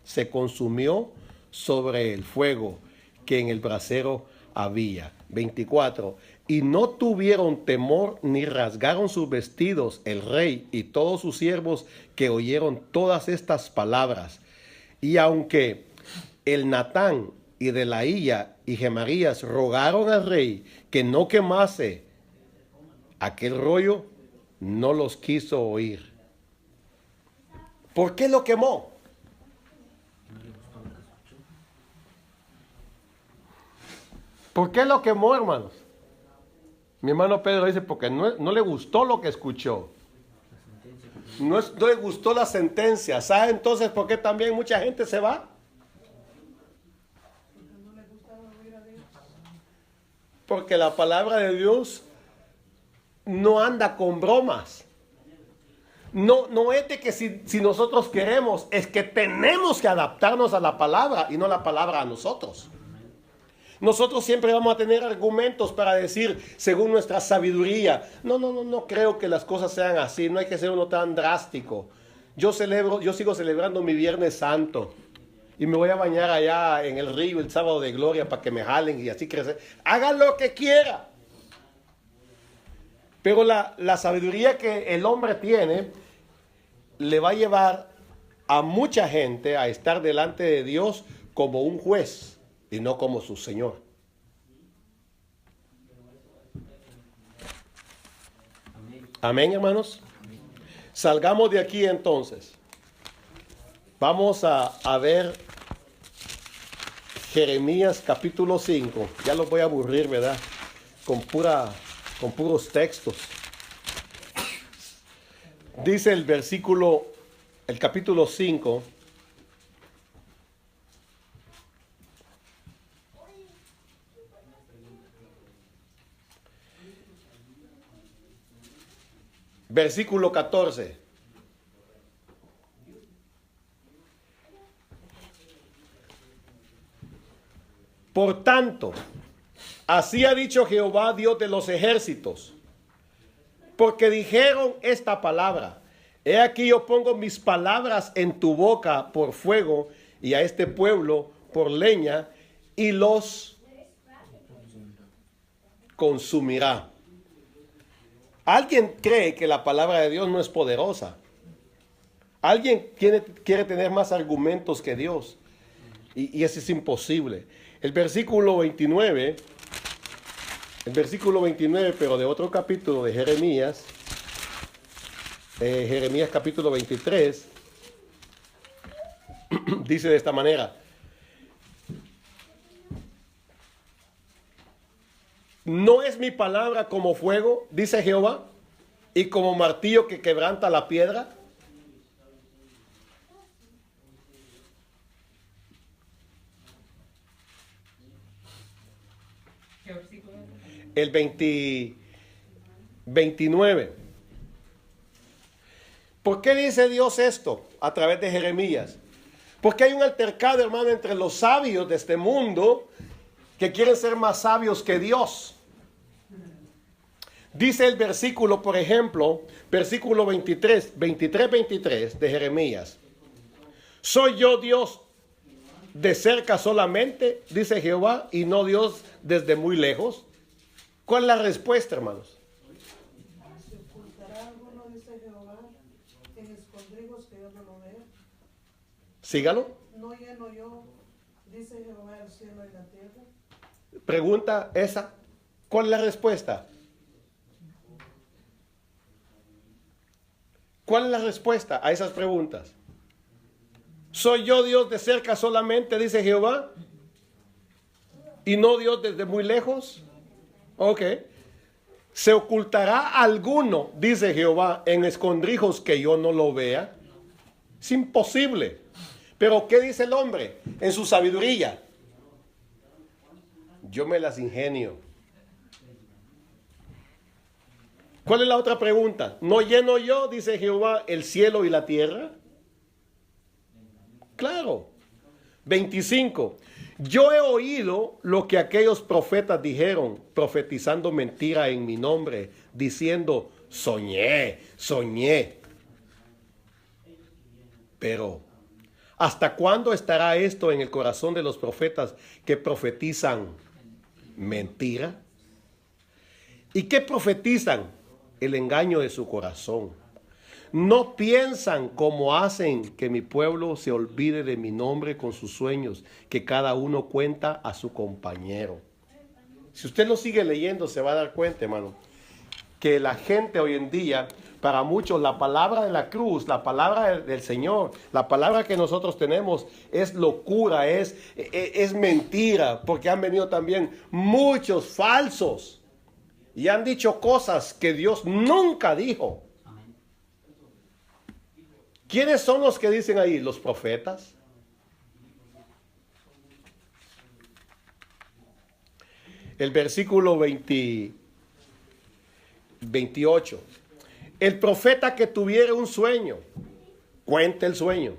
se consumió sobre el fuego que en el brasero había. 24. Y no tuvieron temor ni rasgaron sus vestidos el rey y todos sus siervos que oyeron todas estas palabras. Y aunque el Natán y Delaía y Gemarías rogaron al rey que no quemase aquel rollo, no los quiso oír. ¿Por qué lo quemó? ¿Por qué lo quemó, hermanos? Mi hermano Pedro dice porque no le gustó lo que escuchó. No le gustó la sentencia. ¿Sabe entonces por qué también mucha gente se va? Porque la palabra de Dios no anda con bromas. No es de que si nosotros queremos, es que tenemos que adaptarnos a la palabra y no la palabra a nosotros. Nosotros siempre vamos a tener argumentos para decir, según nuestra sabiduría, no creo que las cosas sean así, no hay que ser uno tan drástico. Yo sigo celebrando mi Viernes Santo y me voy a bañar allá en el río el sábado de gloria para que me jalen y así crecer. Hagan lo que quiera. Pero la sabiduría que el hombre tiene le va a llevar a mucha gente a estar delante de Dios como un juez y no como su Señor. Amén, hermanos. Salgamos de aquí entonces. Vamos a ver Jeremías capítulo 5. Ya los voy a aburrir, ¿verdad? Con puros textos. Dice el capítulo 5. Versículo 14. Por tanto, así ha dicho Jehová, Dios de los ejércitos, porque dijeron esta palabra: He aquí yo pongo mis palabras en tu boca por fuego y a este pueblo por leña y los consumirá. ¿Alguien cree que la palabra de Dios no es poderosa? ¿Alguien quiere tener más argumentos que Dios? Y eso es imposible. El versículo 29, pero de otro capítulo de Jeremías, Jeremías capítulo 23, dice de esta manera: ¿no es mi palabra como fuego, dice Jehová, y como martillo que quebranta la piedra? El 29. ¿Por qué dice Dios esto a través de Jeremías? Porque hay un altercado, hermano, entre los sabios de este mundo que quieren ser más sabios que Dios. Dice el versículo, por ejemplo, versículo 23 de Jeremías: ¿soy yo Dios de cerca solamente, dice Jehová, y no Dios desde muy lejos? ¿Cuál es la respuesta, hermanos? ¿Se ocultará alguno, dice Jehová, en escondrijos que yo no lo vea? Sígalo. No lleno yo, dice Jehová, el cielo y la tierra. Pregunta esa. ¿Cuál es la respuesta? ¿Cuál es la respuesta a esas preguntas? ¿Soy yo Dios de cerca solamente, dice Jehová, y no Dios desde muy lejos? Ok. ¿Se ocultará alguno, dice Jehová, en escondrijos que yo no lo vea? Es imposible. Pero ¿qué dice el hombre en su sabiduría? Yo me las ingenio. ¿Cuál es la otra pregunta? ¿No lleno yo, dice Jehová, el cielo y la tierra? Claro. 25. Yo he oído lo que aquellos profetas dijeron, profetizando mentira en mi nombre, diciendo: soñé. Pero, ¿hasta cuándo estará esto en el corazón de los profetas que profetizan mentira? ¿Y qué profetizan? El engaño de su corazón. No piensan como hacen que mi pueblo se olvide de mi nombre con sus sueños, que cada uno cuenta a su compañero. Si usted lo sigue leyendo, se va a dar cuenta, hermano, que la gente hoy en día, para muchos, la palabra de la cruz, la palabra del Señor, la palabra que nosotros tenemos es locura, es mentira, porque han venido también muchos falsos y han dicho cosas que Dios nunca dijo. ¿Quiénes son los que dicen ahí? Los profetas. El versículo 28. El profeta que tuviere un sueño, cuente el sueño.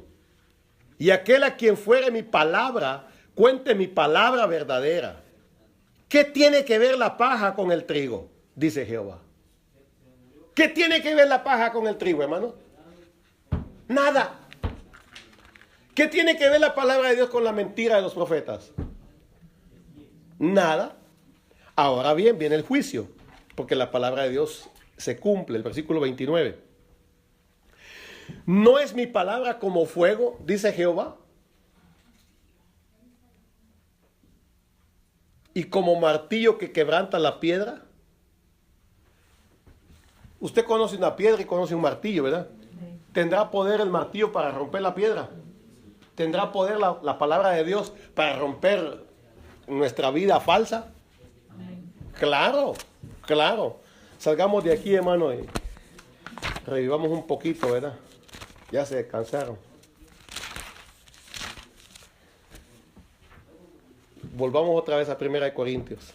Y aquel a quien fuere mi palabra, cuente mi palabra verdadera. ¿Qué tiene que ver la paja con el trigo? Dice Jehová. ¿Qué tiene que ver la paja con el trigo, hermano? Nada. ¿Qué tiene que ver la palabra de Dios con la mentira de los profetas? Nada. Ahora bien, viene el juicio, porque la palabra de Dios se cumple. El versículo 29. ¿No es mi palabra como fuego, dice Jehová? Y como martillo que quebranta la piedra. Usted conoce una piedra y conoce un martillo, ¿verdad? ¿Tendrá poder el martillo para romper la piedra? ¿Tendrá poder la palabra de Dios para romper nuestra vida falsa? Claro, claro. Salgamos de aquí, hermano, y revivamos un poquito, ¿verdad? Ya se cansaron. Volvamos otra vez a 1 Corintios.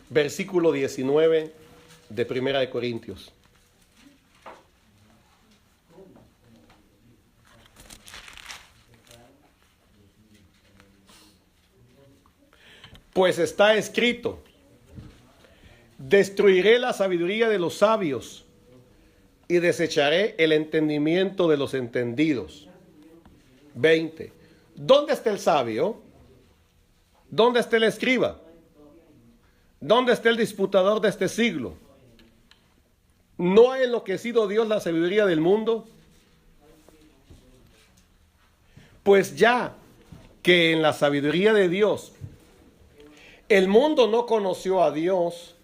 Versículo 19 de 1 Corintios. Pues está escrito: Destruiré la sabiduría de los sabios y desecharé el entendimiento de los entendidos. 20. ¿Dónde está el sabio? ¿Dónde está el escriba? ¿Dónde está el disputador de este siglo? ¿No ha enloquecido Dios la sabiduría del mundo? Pues ya que en la sabiduría de Dios el mundo no conoció a Dios,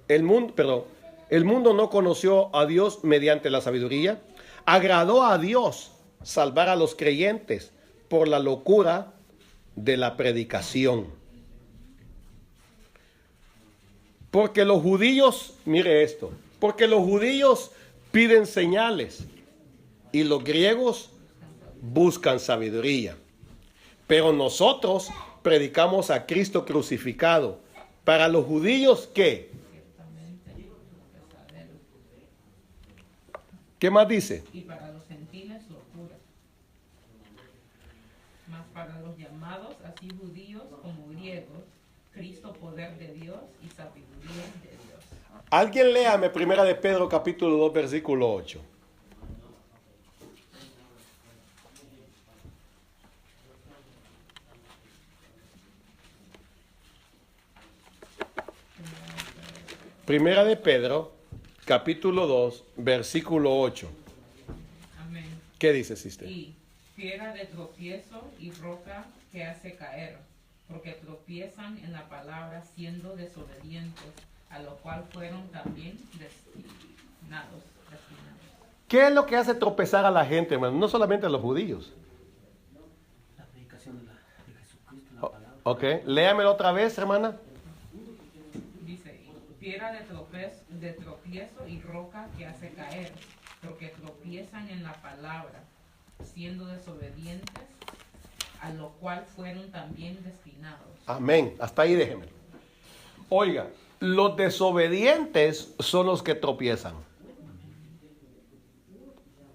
el mundo no conoció a Dios mediante la sabiduría, agradó a Dios salvar a los creyentes por la locura de la predicación. Porque los judíos, mire esto, porque los judíos piden señales y los griegos buscan sabiduría. Pero nosotros predicamos a Cristo crucificado. Para los judíos, ¿qué? ¿Qué más dice? Y para los gentiles locura. Mas para los llamados, así judíos como griegos, Cristo poder de Dios y sabiduría de Dios. Alguien léame 1 de Pedro capítulo 2 versículo 8. Primera de Pedro capítulo 2 versículo 8. Amén. ¿Qué dice, sister? Y piedra de tropiezo y roca que hace caer, porque tropiezan en la palabra siendo desobedientes, a lo cual fueron también destinados. ¿Qué es lo que hace tropezar a la gente, hermano? No solamente a los judíos. La predicación de Jesucristo, la palabra. Ok, léamelo otra vez, hermana. Dice, piedra de tropiezo y roca que hace caer, porque tropiezan en la palabra, siendo desobedientes, a lo cual fueron también destinados. Amén. Hasta ahí déjeme. Oiga, los desobedientes son los que tropiezan.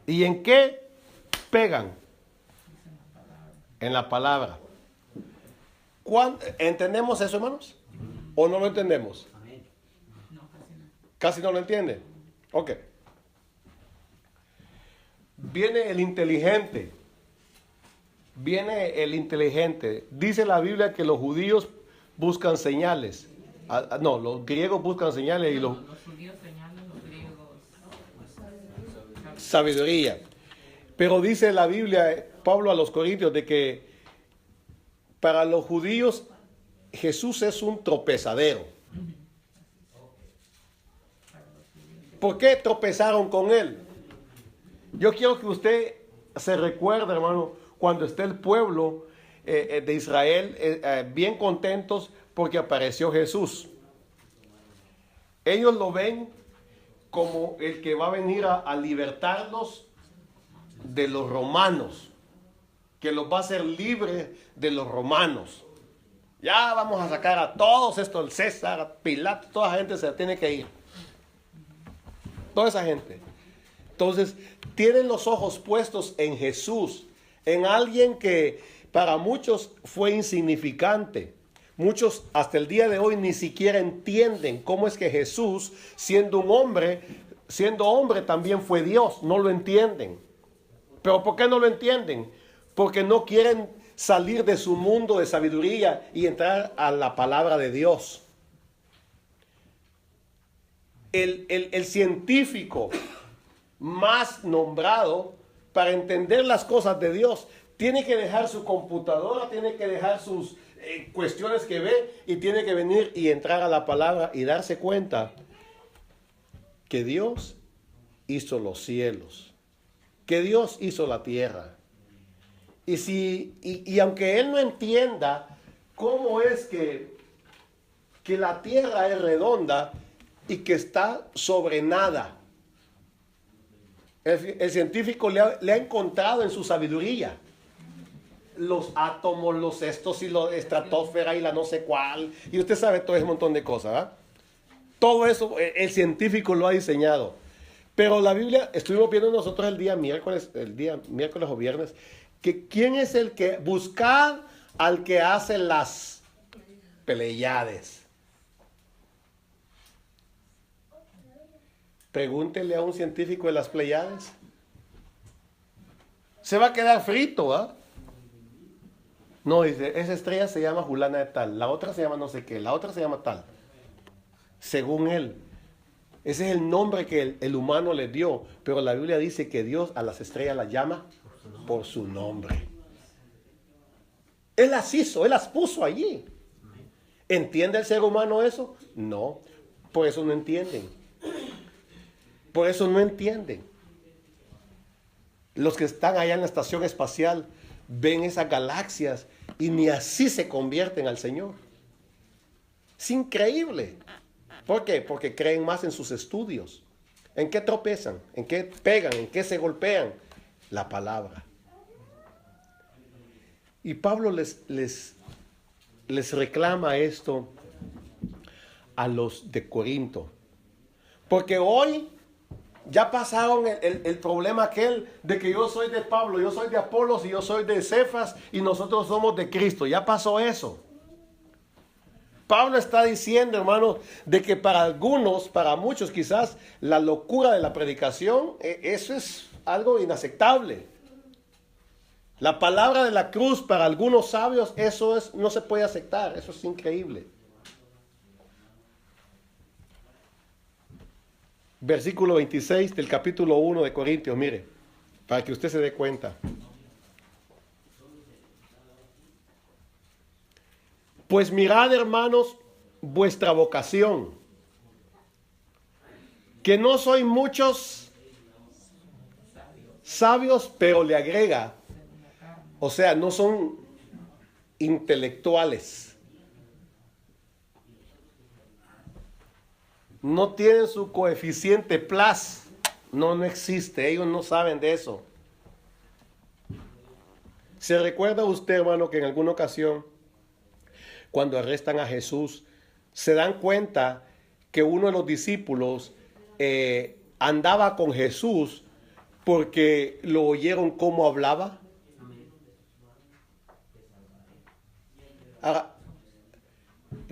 ¿Y en qué pegan? En la palabra. ¿Entendemos eso, hermanos? ¿O no lo entendemos? Amén. No, casi no. ¿Casi no lo entiende? Ok. Viene el inteligente. Viene el inteligente. Dice la Biblia que los judíos buscan señales. No, los griegos buscan señales y los judíos señalan, los griegos sabiduría. Pero dice la Biblia, Pablo a los Corintios, de que para los judíos Jesús es un tropezadero. ¿Por qué tropezaron con él? Yo quiero que usted se recuerde, hermano, cuando esté el pueblo de Israel bien contentos porque apareció Jesús. Ellos lo ven como el que va a venir a libertarlos de los romanos, que los va a hacer libres de los romanos. Ya vamos a sacar a todos estos, el César, Pilato, toda esa gente se tiene que ir. Toda esa gente. Entonces, tienen los ojos puestos en Jesús, en alguien que para muchos fue insignificante. Muchos hasta el día de hoy ni siquiera entienden cómo es que Jesús, siendo hombre también fue Dios. No lo entienden. ¿Pero por qué no lo entienden? Porque no quieren salir de su mundo de sabiduría y entrar a la palabra de Dios. El científico más nombrado para entender las cosas de Dios tiene que dejar su computadora, tiene que dejar sus cuestiones que ve y tiene que venir y entrar a la palabra y darse cuenta que Dios hizo los cielos, que Dios hizo la tierra. Y aunque él no entienda cómo es que la tierra es redonda y que está sobre nada, el científico le ha encontrado en su sabiduría los átomos, los estos y la estratosfera y la no sé cuál, y usted sabe todo ese montón de cosas, ¿verdad? Todo eso el científico lo ha diseñado. Pero la Biblia, estuvimos viendo nosotros el día miércoles o viernes, que quién es el que buscar al que hace las Pleiades. Pregúntele a un científico de las Pleiades. Se va a quedar frito, ¿ah? No, dice, esa estrella se llama Fulana de tal, la otra se llama no sé qué, la otra se llama tal. Según él. Ese es el nombre que el humano le dio, pero la Biblia dice que Dios a las estrellas las llama por su nombre. Él las hizo, Él las puso allí. ¿Entiende el ser humano eso? No, por eso no entienden. Por eso no entienden. Los que están allá en la estación espacial ven esas galaxias y ni así se convierten al Señor. Es increíble. ¿Por qué? Porque creen más en sus estudios. ¿En qué tropezan? ¿En qué pegan? ¿En qué se golpean? La palabra. Y Pablo les reclama esto a los de Corinto. Porque hoy ya pasaron el problema aquel de que yo soy de Pablo, yo soy de Apolos y yo soy de Cefas y nosotros somos de Cristo. Ya pasó eso. Pablo está diciendo, hermanos, de que para algunos, para muchos quizás, la locura de la predicación, eso es algo inaceptable. La palabra de la cruz para algunos sabios, eso no se puede aceptar, eso es increíble. Versículo 26 del capítulo 1 de Corintios, mire, para que usted se dé cuenta. Pues mirad, hermanos, vuestra vocación, que no soy muchos sabios, pero le agrega, o sea, no son intelectuales, no tienen su coeficiente plus, no existe, ellos no saben de eso. ¿Se recuerda usted, hermano, que en alguna ocasión, cuando arrestan a Jesús, se dan cuenta que uno de los discípulos andaba con Jesús porque lo oyeron cómo hablaba? Ahora,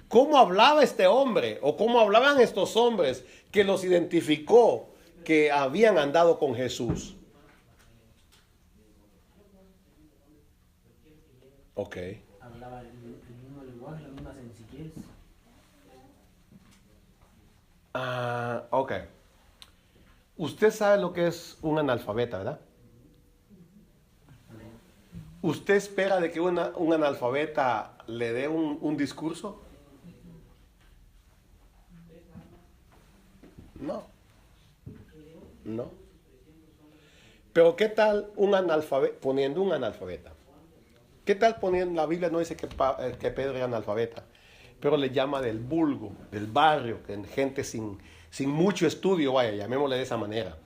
¿cómo hablaba este hombre? ¿O cómo hablaban estos hombres que los identificó que habían andado con Jesús? Ok. Hablaba el mismo lenguaje, la misma sencillez. Ok. Usted sabe lo que es un analfabeta, ¿verdad? ¿Usted espera de que un analfabeta le dé un discurso? No. No. Pero ¿qué tal un analfabeta, poniendo un analfabeta? ¿Qué tal poniendo, la Biblia no dice que Pedro era analfabeta, pero le llama del vulgo, del barrio, gente sin mucho estudio, vaya, llamémosle de esa manera.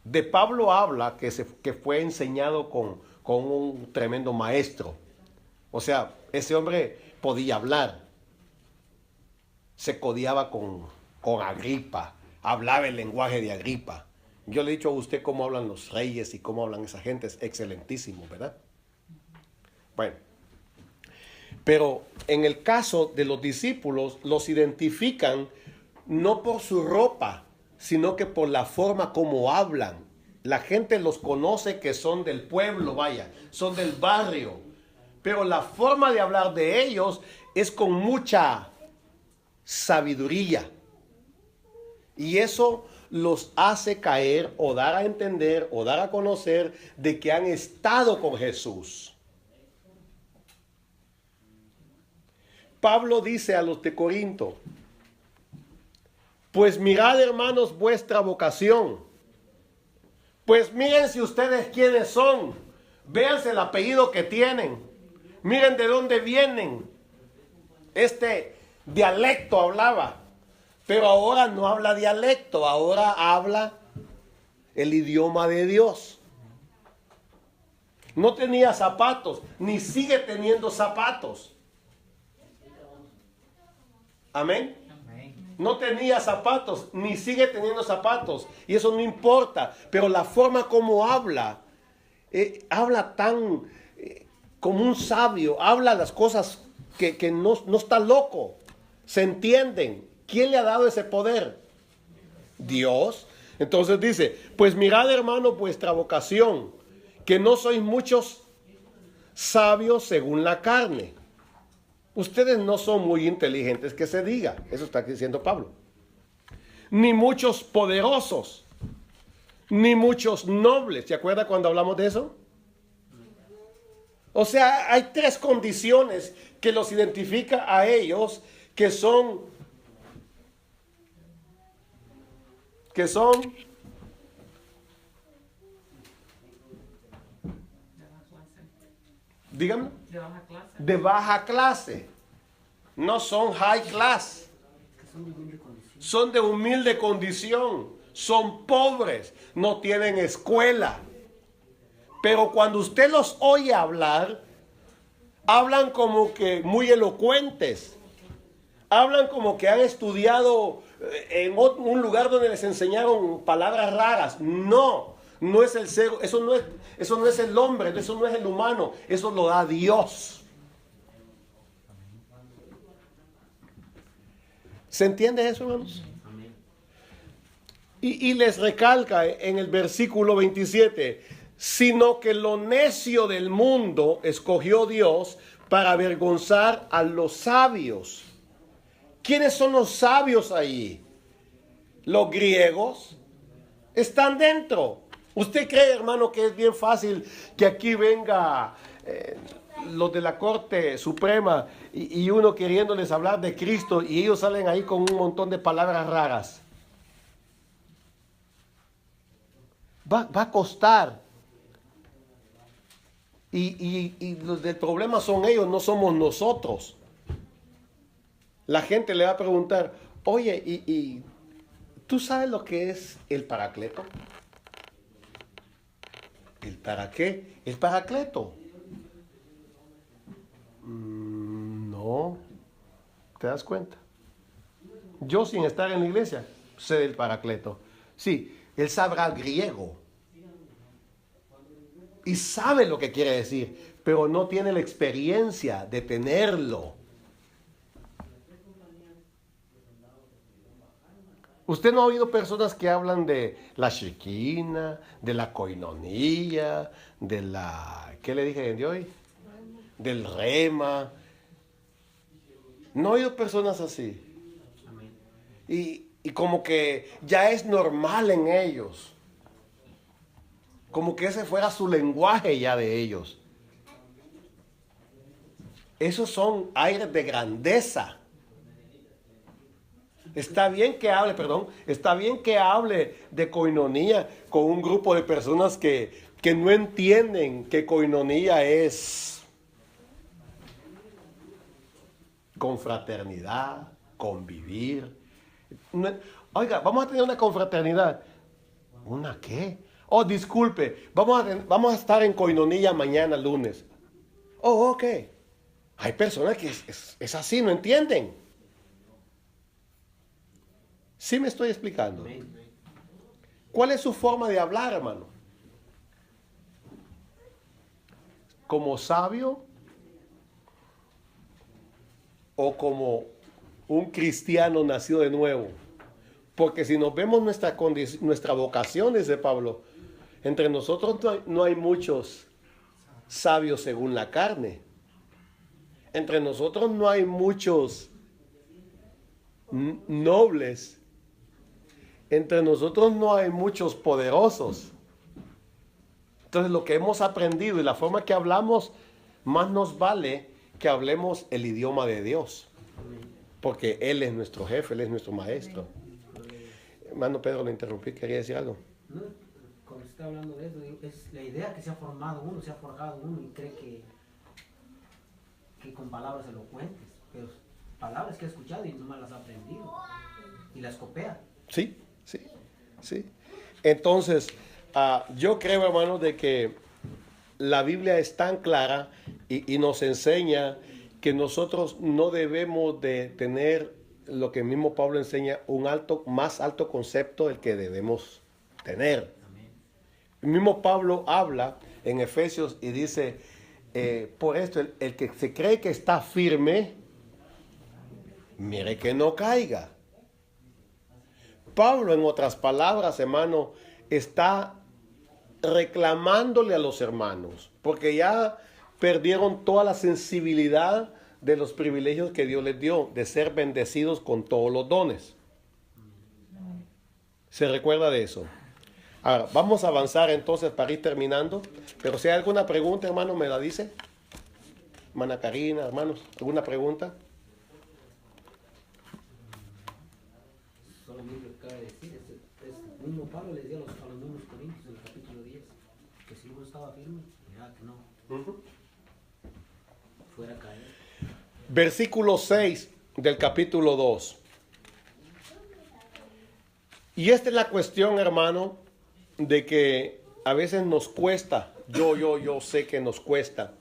De Pablo habla que fue enseñado con un tremendo maestro. O sea, ese hombre podía hablar. Se codiaba con Agripa, hablaba el lenguaje de Agripa. Yo le he dicho a usted cómo hablan los reyes y cómo hablan esa gente, es excelentísimo, ¿verdad? Bueno, pero en el caso de los discípulos, los identifican no por su ropa, sino que por la forma como hablan. La gente los conoce que son del pueblo, vaya, son del barrio. Pero la forma de hablar de ellos es con mucha sabiduría. Y eso los hace caer o dar a entender o dar a conocer de que han estado con Jesús. Pablo dice a los de Corinto, pues mirad, hermanos, vuestra vocación. Pues miren si ustedes quiénes son. Véanse el apellido que tienen. Miren de dónde vienen. Este dialecto hablaba. Pero ahora no habla dialecto. Ahora habla el idioma de Dios. No tenía zapatos. Ni sigue teniendo zapatos. Amén. No tenía zapatos, ni sigue teniendo zapatos. Y eso no importa. Pero la forma como habla, habla tan como un sabio. Habla las cosas que no está loco. Se entienden. ¿Quién le ha dado ese poder? Dios. Entonces dice, pues mirad, hermano, vuestra vocación, que no sois muchos sabios según la carne. Ustedes no son muy inteligentes que se diga. Eso está diciendo Pablo. Ni muchos poderosos, ni muchos nobles. ¿Se acuerda cuando hablamos de eso? O sea, hay tres condiciones que los identifica a ellos que son De baja clase. díganme, De baja clase. de baja clase. No son high class. Son de humilde condición. Son pobres. No tienen escuela. Pero cuando usted los oye hablar, hablan como que muy elocuentes. Hablan como que han estudiado en un lugar donde les enseñaron palabras raras. No, no es el ser, eso no es el hombre, eso no es el humano, eso lo da Dios. ¿Se entiende eso, hermanos? Y les recalca en el versículo 27, sino que lo necio del mundo escogió Dios para avergonzar a los sabios. ¿Quiénes son los sabios ahí? Los griegos están dentro. ¿Usted cree, hermano, que es bien fácil que aquí venga los de la Corte Suprema y uno queriéndoles hablar de Cristo y ellos salen ahí con un montón de palabras raras? Va a costar. Y los del problema son ellos, no somos nosotros. La gente le va a preguntar, oye, ¿y tú sabes lo que es el Paracleto? ¿El para qué? ¿El Paracleto? No. ¿Te das cuenta? Yo, sin estar en la iglesia, sé del Paracleto. Sí, él sabrá griego. Y sabe lo que quiere decir, pero no tiene la experiencia de tenerlo. Usted no ha oído personas que hablan de la Shekinah, de la coinonía, de la... ¿Qué le dije de hoy? Del rema. No he oído personas así. Y como que ya es normal en ellos. Como que ese fuera su lenguaje ya de ellos. Esos son aires de grandeza. Está bien que hable de coinonía con un grupo de personas que no entienden que coinonía es confraternidad, convivir. Oiga, vamos a tener una confraternidad. ¿Una qué? Oh, disculpe, vamos a estar en coinonía mañana lunes. Oh, ok. Hay personas que es así, no entienden. ¿Sí me estoy explicando? ¿Cuál es su forma de hablar, hermano? ¿Como sabio o como un cristiano nacido de nuevo? Porque si nos vemos nuestra vocación, dice Pablo, entre nosotros no hay muchos sabios según la carne. Entre nosotros no hay muchos nobles. Entre nosotros no hay muchos poderosos. Entonces lo que hemos aprendido y la forma que hablamos, más nos vale que hablemos el idioma de Dios. Porque Él es nuestro jefe, Él es nuestro maestro. Hermano Pedro, le interrumpí, quería decir algo. No, cuando está hablando de eso, es la idea que se ha formado uno, se ha forjado uno y cree que con palabras elocuentes, pero palabras que ha escuchado y no me las ha aprendido y las copia. Sí. Entonces, yo creo, hermano, de que la Biblia es tan clara y nos enseña que nosotros no debemos de tener lo que mismo Pablo enseña, más alto concepto del que debemos tener. El mismo Pablo habla en Efesios y dice, por esto, el que se cree que está firme, mire que no caiga. Pablo, en otras palabras, hermano, está reclamándole a los hermanos, porque ya perdieron toda la sensibilidad de los privilegios que Dios les dio, de ser bendecidos con todos los dones. ¿Se recuerda de eso? Ahora, vamos a avanzar entonces para ir terminando, pero si hay alguna pregunta, hermano, me la dice. Hermana Karina, hermanos, ¿alguna pregunta? Solamente lo que acaba de decir, mismo Pablo les dio a los mismos Corintios en el capítulo 10, que si uno estaba firme, ya que no, fuera a caer. Versículo 6 del capítulo 2. Y esta es la cuestión, hermano, de que a veces nos cuesta, yo sé que nos cuesta,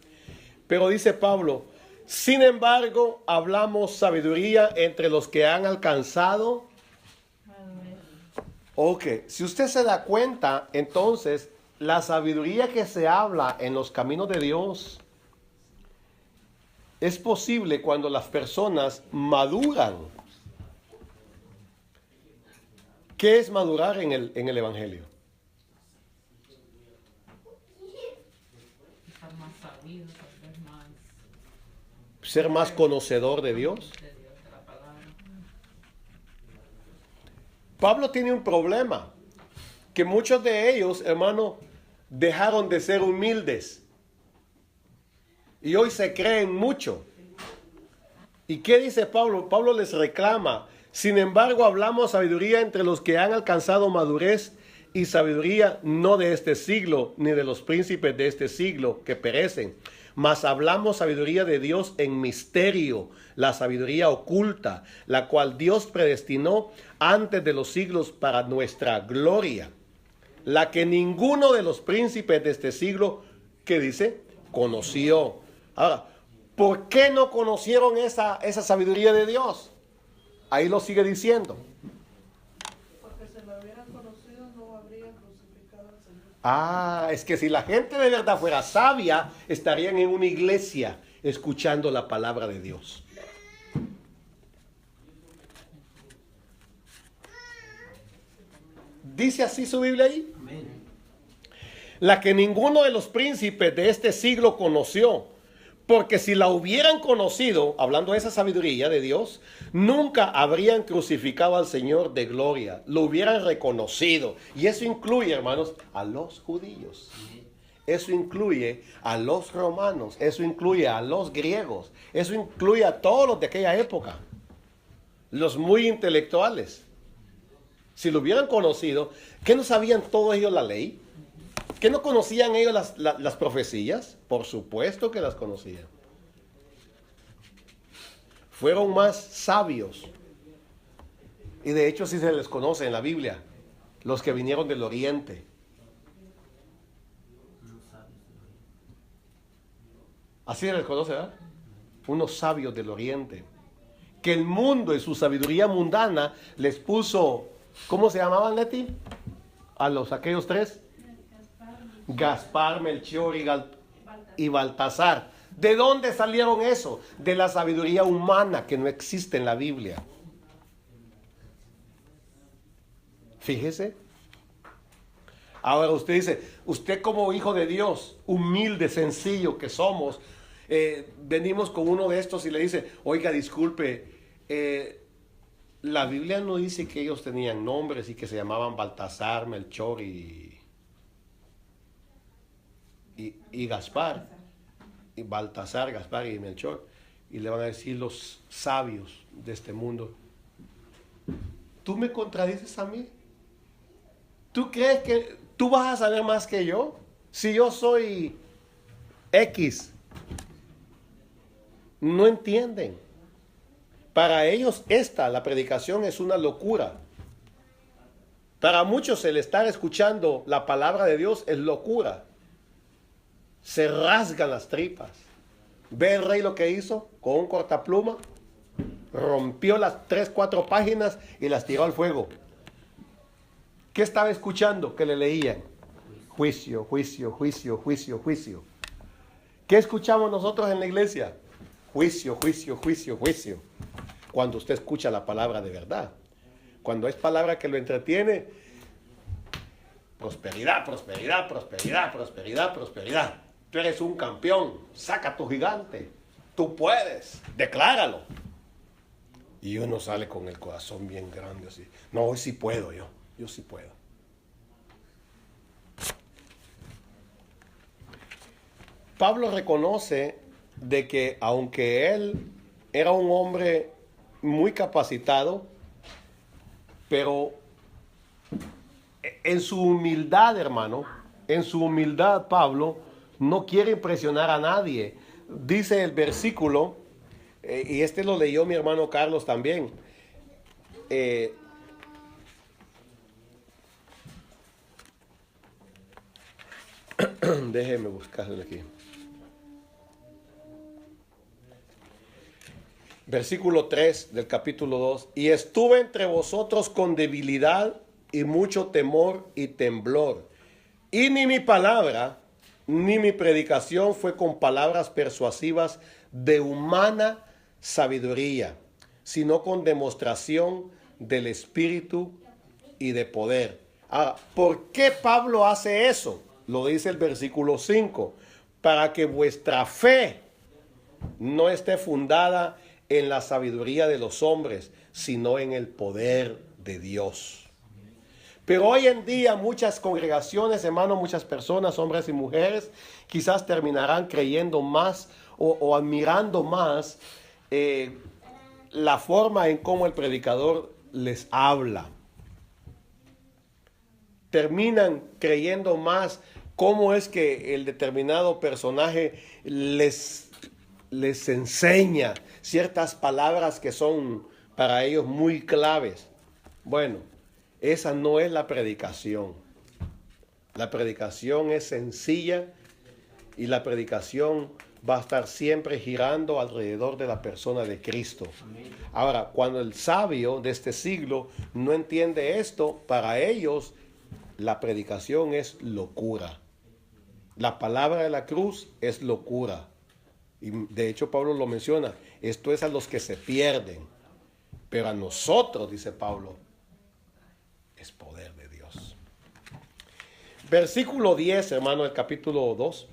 pero dice Pablo, sin embargo, hablamos sabiduría entre los que han alcanzado. Ok, si usted se da cuenta, entonces, la sabiduría que se habla en los caminos de Dios es posible cuando las personas maduran. ¿Qué es madurar en el Evangelio? Estar más sabido, ser más Ser más conocedor de Dios. de Dios, de la palabra. Pablo tiene un problema, que muchos de ellos, hermano, dejaron de ser humildes y hoy se creen mucho. ¿Y qué dice Pablo? Pablo les reclama, sin embargo hablamos sabiduría entre los que han alcanzado madurez y sabiduría no de este siglo, ni de los príncipes de este siglo que perecen, mas hablamos sabiduría de Dios en misterio, la sabiduría oculta, la cual Dios predestinó antes de los siglos para nuestra gloria, la que ninguno de los príncipes de este siglo, ¿qué dice? Conoció. Ahora, ¿por qué no conocieron esa sabiduría de Dios? Ahí lo sigue diciendo. Porque si lo hubieran conocido no habrían crucificado al Señor. Ah, es que si la gente de verdad fuera sabia, estarían en una iglesia escuchando la palabra de Dios. ¿Dice así su Biblia ahí? Amén. La que ninguno de los príncipes de este siglo conoció, porque si la hubieran conocido, hablando de esa sabiduría de Dios, nunca habrían crucificado al Señor de gloria, lo hubieran reconocido. Y eso incluye, hermanos, a los judíos. Eso incluye a los romanos, eso incluye a los griegos, eso incluye a todos los de aquella época, los muy intelectuales. Si lo hubieran conocido, ¿qué no sabían todos ellos la ley? ¿Qué no conocían ellos las profecías? Por supuesto que las conocían. Fueron más sabios. Y de hecho sí se les conoce en la Biblia, los que vinieron del oriente. Así se les conoce, ¿verdad? Unos sabios del oriente. Que el mundo y su sabiduría mundana les puso, ¿cómo se llamaban, Leti? Aquellos tres. Gaspar, Melchor y Baltasar. ¿De dónde salieron eso? De la sabiduría humana que no existe en la Biblia. Fíjese. Ahora usted dice, usted como hijo de Dios, humilde, sencillo que somos, venimos con uno de estos y le dice, oiga, disculpe, la Biblia no dice que ellos tenían nombres y que se llamaban Baltasar, Melchor y Gaspar, y Baltasar, Gaspar y Melchor, y le van a decir los sabios de este mundo. ¿Tú me contradices a mí? ¿Tú crees que tú vas a saber más que yo? Si yo soy X. No entienden. Para ellos la predicación es una locura. Para muchos el estar escuchando la palabra de Dios es locura. Se rasgan las tripas. Ve el rey lo que hizo con un cortapluma. Rompió las 3-4 páginas y las tiró al fuego. ¿Qué estaba escuchando? Que le leían. Juicio, juicio, juicio, juicio, juicio. ¿Qué escuchamos nosotros en la iglesia? Juicio, juicio, juicio, juicio. Cuando usted escucha la palabra de verdad. Cuando es palabra que lo entretiene, prosperidad, prosperidad, prosperidad, prosperidad, prosperidad. Tú eres un campeón, saca tu gigante, tú puedes, decláralo. Y uno sale con el corazón bien grande así. No, hoy sí puedo yo sí puedo. Pablo reconoce de que aunque él era un hombre muy capacitado, pero en su humildad, hermano, en su humildad, Pablo no quiere impresionar a nadie. Dice el versículo, y este lo leyó mi hermano Carlos también. Déjeme buscarlo aquí. Versículo 3 del capítulo 2. Y estuve entre vosotros con debilidad y mucho temor y temblor. Y ni mi palabra, ni mi predicación fue con palabras persuasivas de humana sabiduría, sino con demostración del Espíritu y de poder. Ahora, ¿por qué Pablo hace eso? Lo dice el versículo 5. Para que vuestra fe no esté fundada en la sabiduría de los hombres, sino en el poder de Dios. Pero hoy en día muchas congregaciones, hermanos, muchas personas, hombres y mujeres, quizás terminarán creyendo más o admirando más la forma en cómo el predicador les habla. Terminan creyendo más cómo es que el determinado personaje les enseña ciertas palabras que son para ellos muy claves. Bueno, esa no es la predicación. La predicación es sencilla y la predicación va a estar siempre girando alrededor de la persona de Cristo. Ahora, cuando el sabio de este siglo no entiende esto, para ellos la predicación es locura. La palabra de la cruz es locura. Y de hecho Pablo lo menciona, esto es a los que se pierden, pero a nosotros, dice Pablo, es poder de Dios. Versículo 10, hermano, del capítulo 2.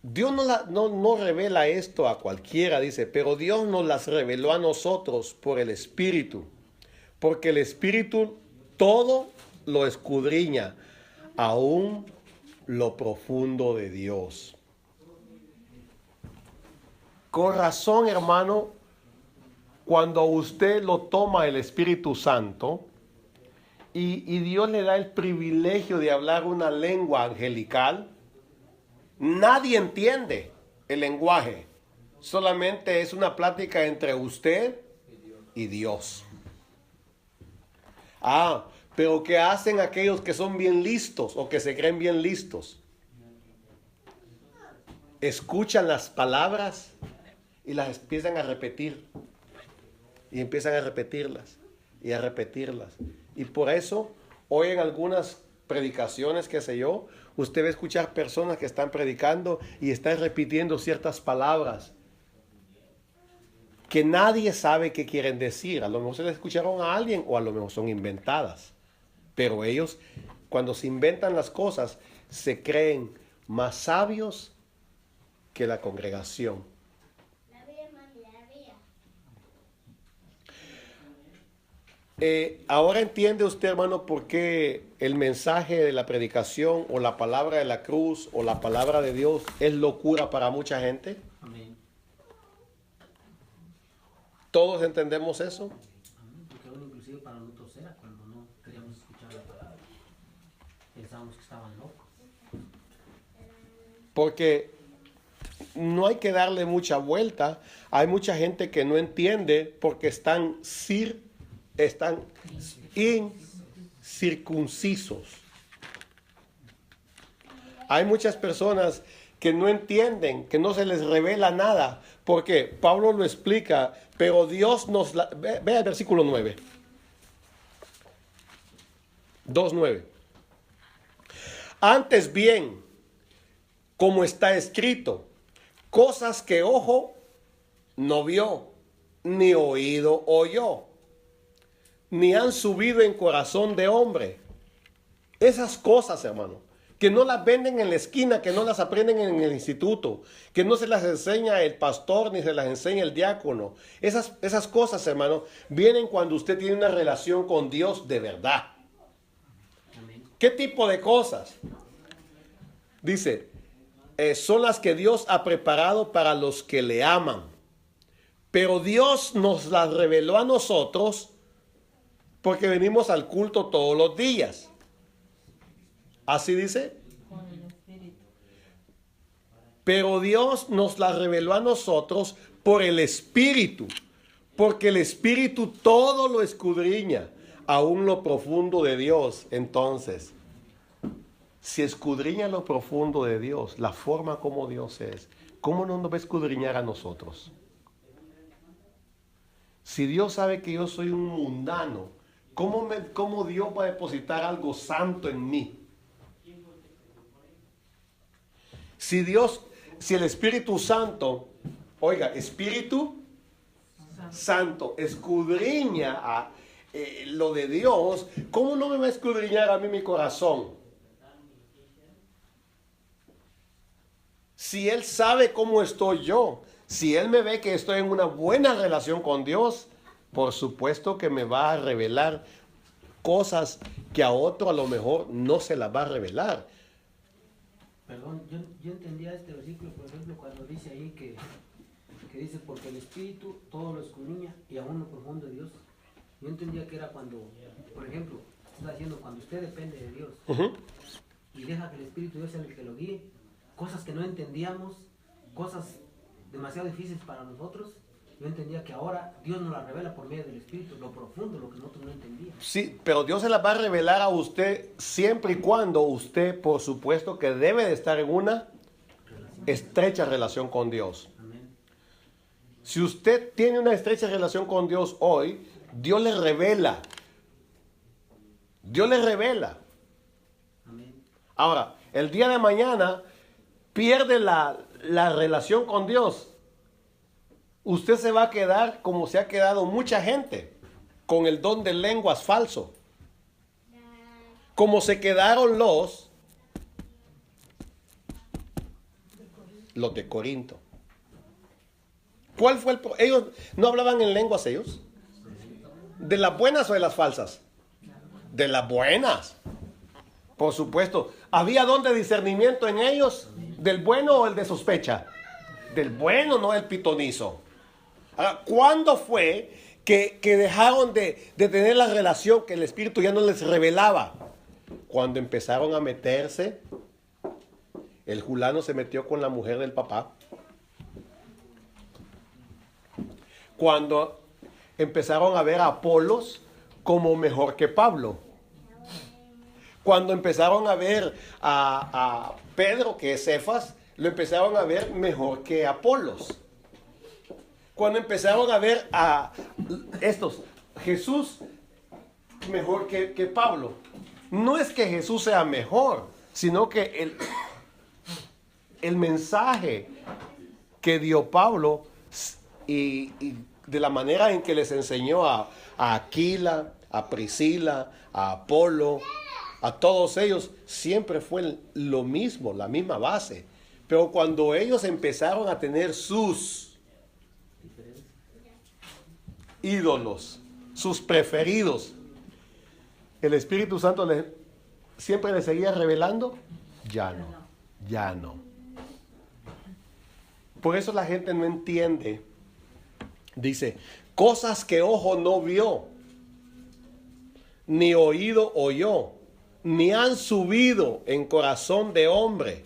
Dios no revela esto a cualquiera, dice, pero Dios nos las reveló a nosotros por el Espíritu, porque el Espíritu todo lo escudriña, aún lo profundo de Dios. Con razón, hermano, cuando usted lo toma el Espíritu Santo y Dios le da el privilegio de hablar una lengua angelical, nadie entiende el lenguaje. Solamente es una plática entre usted y Dios. Pero ¿qué hacen aquellos que son bien listos o que se creen bien listos? Escuchan las palabras y las empiezan a repetir. Y empiezan a repetirlas y a repetirlas. Y por eso, hoy en algunas predicaciones, qué sé yo, usted va a escuchar personas que están predicando y están repitiendo ciertas palabras que nadie sabe qué quieren decir. A lo mejor se les escucharon a alguien o a lo mejor son inventadas. Pero ellos, cuando se inventan las cosas, se creen más sabios que la congregación. Ahora entiende usted, hermano, por qué el mensaje de la predicación o la palabra de la cruz o la palabra de Dios es locura para mucha gente. Amén. ¿Todos entendemos eso? Amén. Porque uno inclusive para nosotros era cuando no queríamos escuchar la palabra. Pensábamos que estaban locos. Porque no hay que darle mucha vuelta. Hay mucha gente que no entiende porque están incircuncisos. Hay muchas personas que no entienden, que no se les revela nada, porque Pablo lo explica, pero Dios nos la... Ve el versículo 9. 2:9. Antes bien, como está escrito, cosas que ojo no vio, ni oído oyó, ni han subido en corazón de hombre. Esas cosas, hermano, que no las venden en la esquina, que no las aprenden en el instituto, que no se las enseña el pastor ni se las enseña el diácono. Esas cosas, hermano, vienen cuando usted tiene una relación con Dios de verdad. Amén. ¿Qué tipo de cosas? Dice, son las que Dios ha preparado para los que le aman. Pero Dios nos las reveló a nosotros porque venimos al culto todos los días. Así dice. Pero Dios nos la reveló a nosotros por el Espíritu, porque el Espíritu todo lo escudriña, aún lo profundo de Dios. Entonces, si escudriña lo profundo de Dios, la forma como Dios es, ¿cómo no nos va a escudriñar a nosotros? Si Dios sabe que yo soy un mundano, ¿cómo Dios va a depositar algo santo en mí? Si el Espíritu Santo, oiga, Espíritu Santo escudriña lo de Dios, ¿cómo no me va a escudriñar a mí mi corazón? Si Él sabe cómo estoy yo, si Él me ve que estoy en una buena relación con Dios, por supuesto que me va a revelar cosas que a otro a lo mejor no se las va a revelar. Perdón, yo entendía este versículo, por ejemplo, cuando dice ahí que dice, porque el Espíritu todo lo escudriña y aún lo profundo de Dios. Yo entendía que era cuando, por ejemplo, está diciendo cuando usted depende de Dios y deja que el Espíritu de Dios sea el que lo guíe, cosas que no entendíamos, cosas demasiado difíciles para nosotros. Yo entendía que ahora Dios nos la revela por medio del Espíritu, lo profundo, lo que nosotros no entendíamos. Sí, pero Dios se las va a revelar a usted siempre y cuando usted, por supuesto, que debe de estar en una estrecha relación con Dios. Amén. Si usted tiene una estrecha relación con Dios hoy, Dios le revela. Dios le revela. Amén. Ahora, el día de mañana pierde la relación con Dios. Usted se va a quedar como se ha quedado mucha gente, con el don de lenguas falso. Como se quedaron los de Corinto. ¿Cuál fue ellos no hablaban en lenguas ellos? ¿De las buenas o de las falsas? De las buenas. Por supuesto. ¿Había don de discernimiento en ellos? ¿Del bueno o el de sospecha? Del bueno, no el pitonizo. Ahora, ¿cuándo fue que dejaron de tener la relación que el Espíritu ya no les revelaba? Cuando empezaron a meterse, el fulano se metió con la mujer del papá. Cuando empezaron a ver a Apolos como mejor que Pablo. Cuando empezaron a ver a Pedro, que es Cefas, lo empezaron a ver mejor que Apolos. Cuando empezaron a ver a Jesús mejor que Pablo. No es que Jesús sea mejor, sino que el mensaje que dio Pablo y de la manera en que les enseñó a Aquila, a Priscila, a Apolo, a todos ellos, siempre fue lo mismo, la misma base. Pero cuando ellos empezaron a tener sus ídolos, sus preferidos, el Espíritu Santo siempre les seguía revelando, ya no. Por eso la gente no entiende. Dice, cosas que ojo no vio, ni oído oyó, ni han subido en corazón de hombre,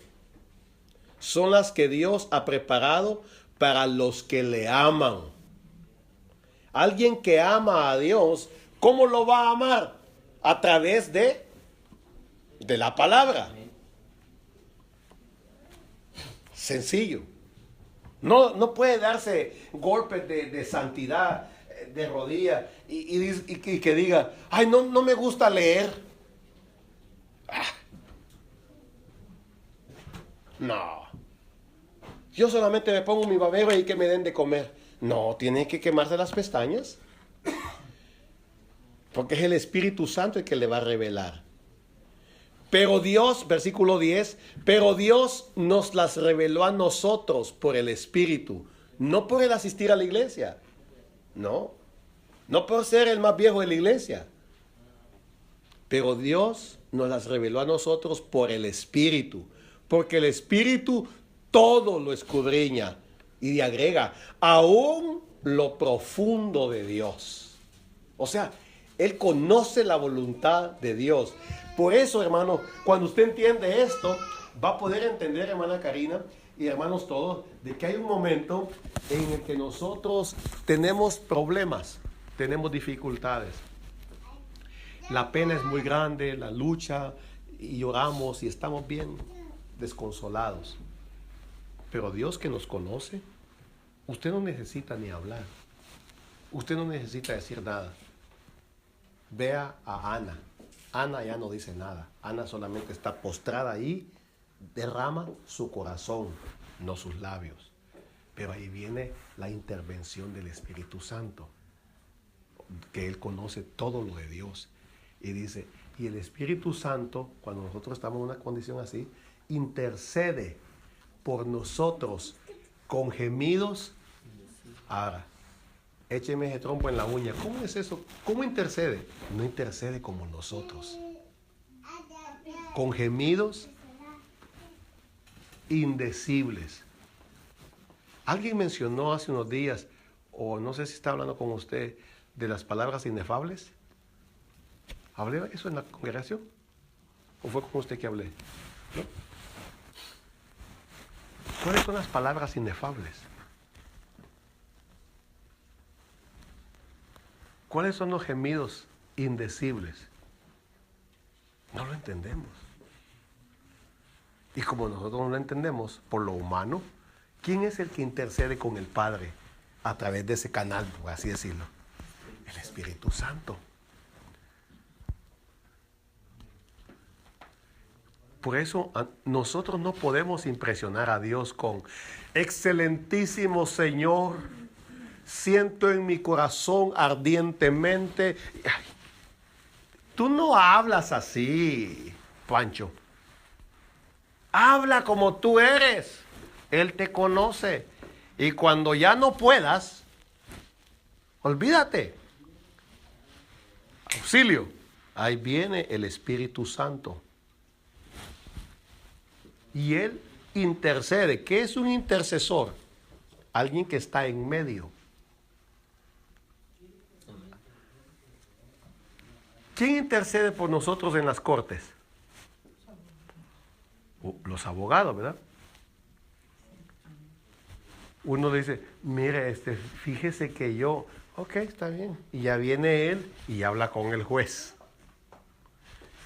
son las que Dios ha preparado para los que le aman. Alguien que ama a Dios, ¿cómo lo va a amar? A través de la palabra. Sencillo. No puede darse golpes de santidad, de rodillas, y que diga, ay, no me gusta leer. No. Yo solamente me pongo mi babero y que me den de comer. No, tiene que quemarse las pestañas. Porque es el Espíritu Santo el que le va a revelar. Pero Dios, versículo 10, pero Dios nos las reveló a nosotros por el Espíritu, no por el asistir a la iglesia. No por ser el más viejo de la iglesia. Pero Dios nos las reveló a nosotros por el Espíritu, porque el Espíritu todo lo escudriña y le agrega aún lo profundo de Dios. O sea, Él conoce la voluntad de Dios. Por eso, hermano, cuando usted entiende esto, va a poder entender, hermana Karina y hermanos todos, de que hay un momento en el que nosotros tenemos problemas, tenemos dificultades. La pena es muy grande, la lucha, y lloramos y estamos bien desconsolados. Pero Dios que nos conoce, usted no necesita ni hablar. Usted no necesita decir nada. Vea a Ana. Ana ya no dice nada. Ana solamente está postrada ahí, derrama su corazón, no sus labios. Pero ahí viene la intervención del Espíritu Santo, que Él conoce todo lo de Dios. Y dice, y el Espíritu Santo, cuando nosotros estamos en una condición así, intercede por nosotros con gemidos. Ahora, écheme ese trompo en la uña. ¿Cómo es eso? ¿Cómo intercede? No intercede como nosotros. Con gemidos indecibles. Alguien mencionó hace unos días, o no sé si está hablando con usted, de las palabras inefables. ¿Hablé eso en la congregación? ¿O fue con usted que hablé? ¿No? ¿Cuáles son las palabras inefables? ¿Cuáles son los gemidos indecibles? No lo entendemos. Y como nosotros no lo entendemos por lo humano, ¿quién es el que intercede con el Padre a través de ese canal, por así decirlo? El Espíritu Santo. Por eso nosotros no podemos impresionar a Dios con excelentísimo Señor, siento en mi corazón ardientemente. Ay, tú no hablas así, Pancho. Habla como tú eres. Él te conoce. Y cuando ya no puedas, olvídate. Auxilio. Ahí viene el Espíritu Santo. Y Él intercede. ¿Qué es un intercesor? Alguien que está en medio. ¿Quién intercede por nosotros en las cortes? Los abogados, ¿verdad? Uno le dice, mire, fíjese que yo, ok, está bien. Y ya viene él y habla con el juez.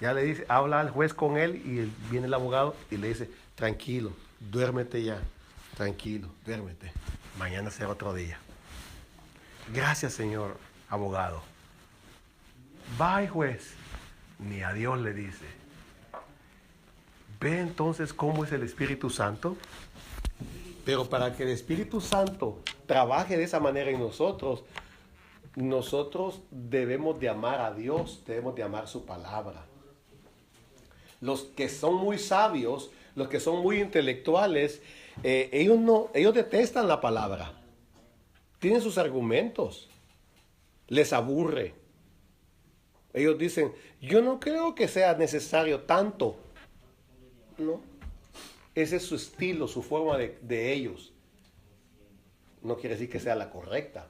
Ya le dice, habla al juez con él y viene el abogado y le dice, tranquilo, duérmete ya, tranquilo, duérmete, mañana será otro día. Gracias, señor abogado. Bye, juez. Ni a Dios le dice. ¿Ve entonces cómo es el Espíritu Santo? Pero para que el Espíritu Santo trabaje de esa manera en nosotros, nosotros debemos de amar a Dios, debemos de amar su palabra. Los que son muy sabios, los que son muy intelectuales, ellos detestan la palabra. Tienen sus argumentos. Les aburre. Ellos dicen, yo no creo que sea necesario tanto. No. Ese es su estilo, su forma de ellos. No quiere decir que sea la correcta.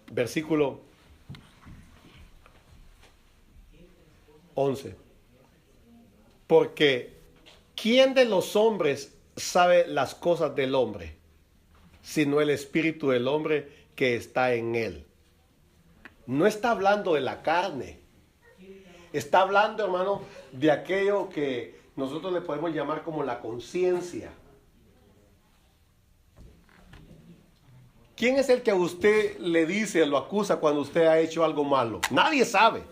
Versículo 11. Porque ¿quién de los hombres sabe las cosas del hombre, sino el espíritu del hombre que está en él? No está hablando de la carne. Está hablando, hermano, de aquello que nosotros le podemos llamar como la conciencia. ¿Quién es el que a usted le dice, lo acusa cuando usted ha hecho algo malo? Nadie sabe.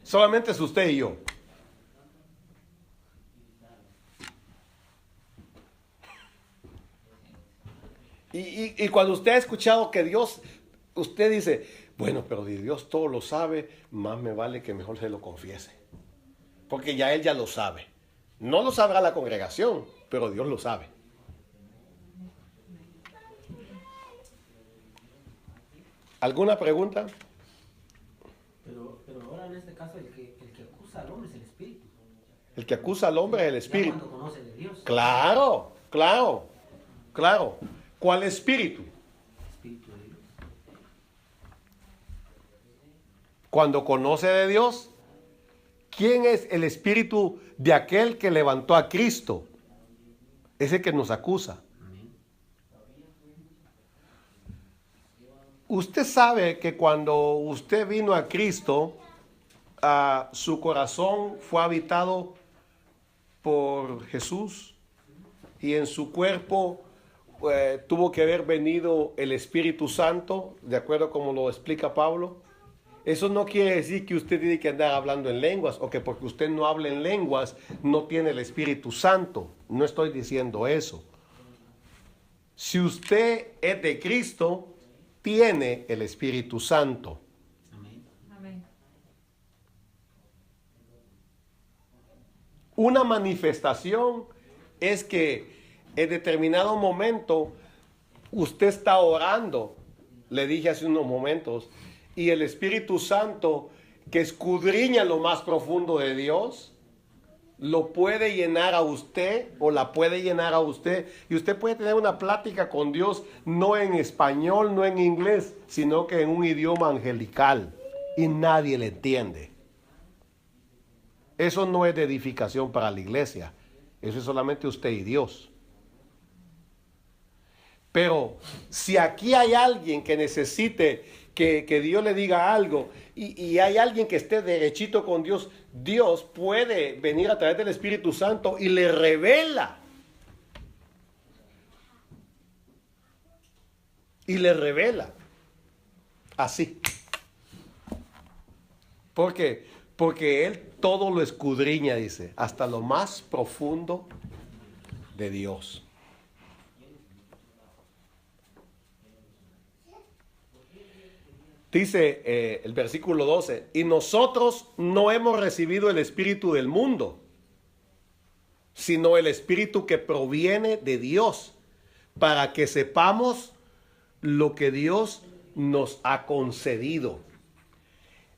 Solamente es usted y yo. Y cuando usted ha escuchado que Dios, usted dice, bueno, pero si Dios todo lo sabe, más me vale que mejor se lo confiese. Porque ya Él ya lo sabe. No lo sabrá la congregación, pero Dios lo sabe. ¿Alguna pregunta? Pero ahora en este caso el que acusa al hombre es el espíritu. El que acusa al hombre es el Ya espíritu. cuando conoce de Dios. Claro, claro, claro. ¿Cuál espíritu? Espíritu de Dios. Cuando conoce de Dios, ¿quién es el espíritu de aquel que levantó a Cristo? Ese que nos acusa. Amén. Usted sabe que cuando usted vino a Cristo, su corazón fue habitado por Jesús y en su cuerpo tuvo que haber venido el Espíritu Santo, de acuerdo como lo explica Pablo. Eso no quiere decir que usted tiene que andar hablando en lenguas o que porque usted no habla en lenguas no tiene el Espíritu Santo. No estoy diciendo eso. Si usted es de Cristo, tiene el Espíritu Santo. Amén. Amén. Una manifestación es que en determinado momento usted está orando, le dije hace unos momentos, y el Espíritu Santo que escudriña lo más profundo de Dios, lo puede llenar a usted o la puede llenar a usted y usted puede tener una plática con Dios no en español, no en inglés, sino que en un idioma angelical y nadie le entiende. Eso no es de edificación para la iglesia, eso es solamente usted y Dios. Pero si aquí hay alguien que necesite que Dios le diga algo y hay alguien que esté derechito con Dios, Dios puede venir a través del Espíritu Santo y le revela. Y le revela. Así. ¿Por qué? Porque Él todo lo escudriña, dice, hasta lo más profundo de Dios. Dice el versículo 12, y nosotros no hemos recibido el espíritu del mundo, sino el espíritu que proviene de Dios, para que sepamos lo que Dios nos ha concedido.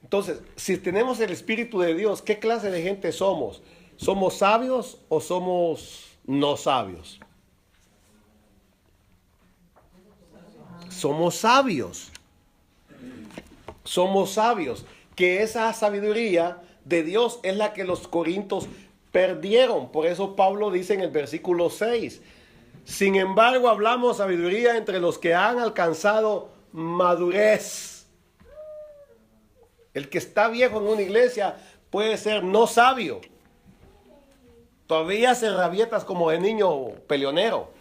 Entonces, si tenemos el espíritu de Dios, ¿qué clase de gente somos? ¿Somos sabios o somos no sabios? Somos sabios. Somos sabios, que esa sabiduría de Dios es la que los corintios perdieron. Por eso Pablo dice en el versículo 6, sin embargo hablamos sabiduría entre los que han alcanzado madurez. El que está viejo en una iglesia puede ser no sabio. Todavía hace rabietas como de niño peleonero.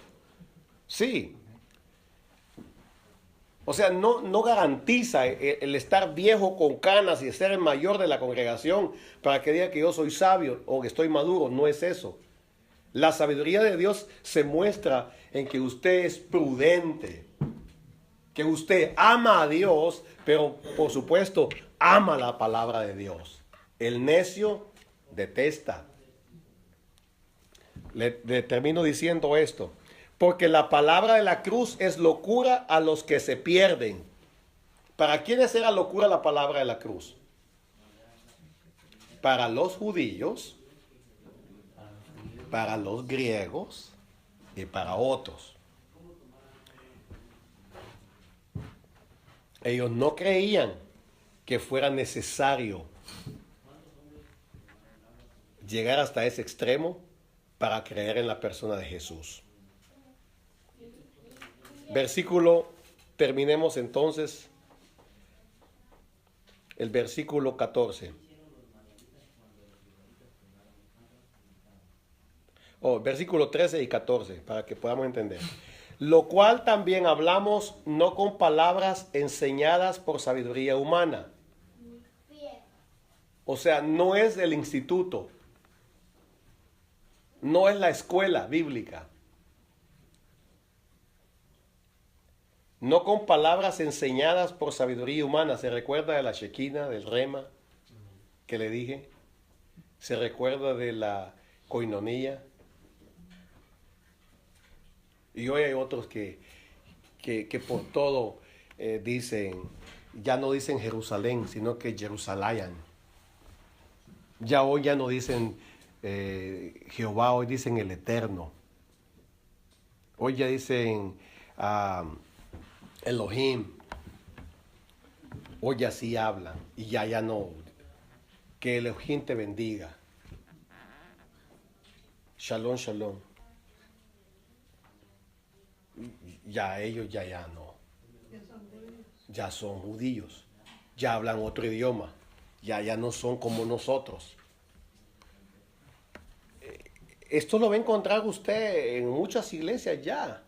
Sí. O sea, no garantiza el estar viejo con canas y ser el mayor de la congregación para que diga que yo soy sabio o que estoy maduro. No es eso. La sabiduría de Dios se muestra en que usted es prudente, que usted ama a Dios, pero por supuesto ama la palabra de Dios. El necio detesta. Le termino diciendo esto. Porque la palabra de la cruz es locura a los que se pierden. ¿Para quiénes era locura la palabra de la cruz? Para los judíos, para los griegos y para otros. Ellos no creían que fuera necesario llegar hasta ese extremo para creer en la persona de Jesús. Terminemos entonces el versículo 14. Versículo 13 y 14, para que podamos entender. Lo cual también hablamos no con palabras enseñadas por sabiduría humana. O sea, no es el instituto, no es la escuela bíblica. No con palabras enseñadas por sabiduría humana. ¿Se recuerda de la Shekinah, del Rema que le dije? ¿Se recuerda de la coinonía? Y hoy hay otros que por todo dicen, ya no dicen Jerusalén, sino que Jerusalén. Ya hoy ya no dicen Jehová, hoy dicen el Eterno. Hoy ya dicen Elohim. Hoy ya sí hablan y ya no. Que Elohim te bendiga. Shalom, shalom. Ya ellos ya no. Ya son judíos. Ya hablan otro idioma. Ya no son como nosotros. Esto lo va a encontrar usted en muchas iglesias ya.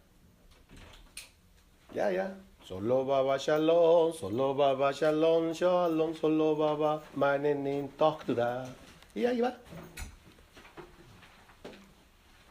Ya. Solo baba shalom, solo baba shalom, shalom, solo baba manenin tokda. Y ahí va.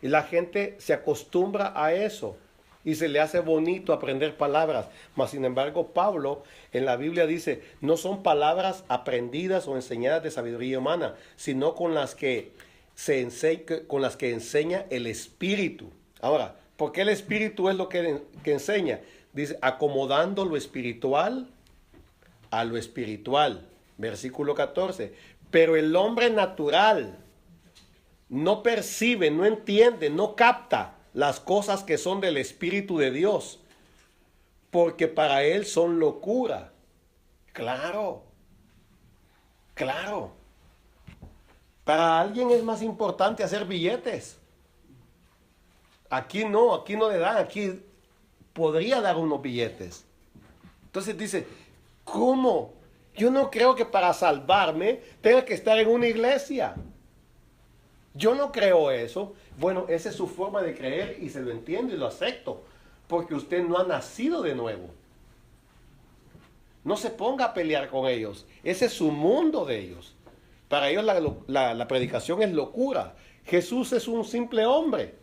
Y la gente se acostumbra a eso. Y se le hace bonito aprender palabras. Mas, sin embargo, Pablo en la Biblia dice, no son palabras aprendidas o enseñadas de sabiduría humana, sino con las que enseña el Espíritu. Ahora, ¿por qué el Espíritu es lo que enseña? Dice, acomodando lo espiritual a lo espiritual. Versículo 14. Pero el hombre natural no percibe, no entiende, no capta las cosas que son del Espíritu de Dios, porque para él son locura. Claro. Para alguien es más importante hacer billetes. Aquí no le dan, aquí podría dar unos billetes. Entonces dice, ¿cómo? Yo no creo que para salvarme tenga que estar en una iglesia. Yo no creo eso. Bueno, esa es su forma de creer y se lo entiendo y lo acepto, porque usted no ha nacido de nuevo. No se ponga a pelear con ellos. Ese es su mundo de ellos. Para ellos la predicación es locura. Jesús es un simple hombre.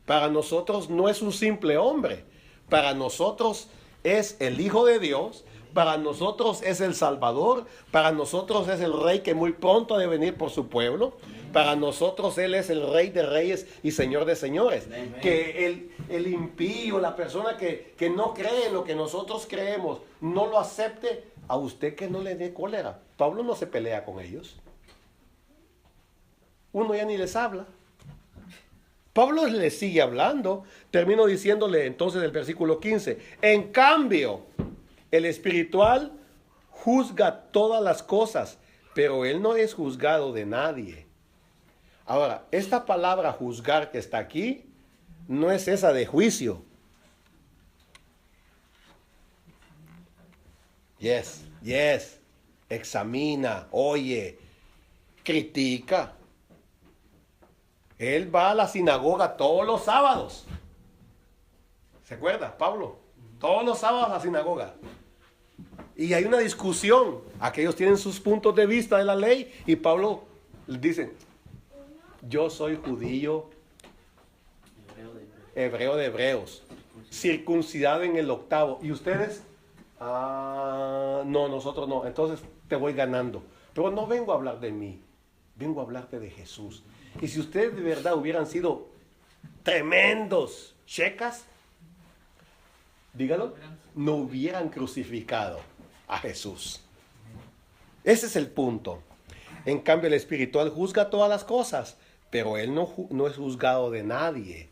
Para nosotros no es un simple hombre. Para nosotros es el Hijo de Dios. Para nosotros es el Salvador. Para nosotros es el Rey que muy pronto ha de venir por su pueblo. Para nosotros Él es el Rey de Reyes y Señor de Señores. Amén. Que el impío, la persona que no cree en lo que nosotros creemos, no lo acepte, a usted que no le dé cólera. Pablo no se pelea con ellos. Uno ya ni les habla. Pablo les sigue hablando. Termino diciéndole entonces el versículo 15. En cambio, el espiritual juzga todas las cosas, pero él no es juzgado de nadie. Ahora, esta palabra juzgar que está aquí, no es esa de juicio. Yes. Examina, oye, critica. Él va a la sinagoga todos los sábados. ¿Se acuerda, Pablo? Todos los sábados a la sinagoga. Y hay una discusión. Aquellos tienen sus puntos de vista de la ley y Pablo dice, yo soy judío, hebreo de hebreos, circuncidado en el 8º. ¿Y ustedes? No, nosotros no. Entonces te voy ganando. Pero no vengo a hablar de mí, vengo a hablarte de Jesús. Y si ustedes de verdad hubieran sido tremendos checas, dígalo, no hubieran crucificado a Jesús. Ese es el punto. En cambio, el espiritual juzga todas las cosas, pero él no es juzgado de nadie.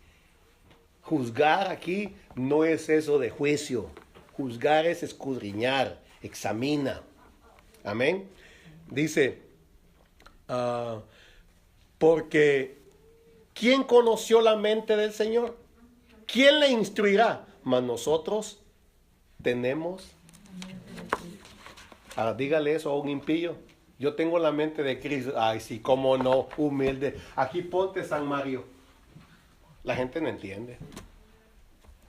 Juzgar aquí no es eso de juicio. Juzgar es escudriñar, examina. Amén. Dice, porque ¿quién conoció la mente del Señor? ¿Quién le instruirá? Mas nosotros tenemos. Ahora dígale eso a un impío. Yo tengo la mente de Cristo. Ay, sí, cómo no, humilde. Aquí ponte San Mario. La gente no entiende.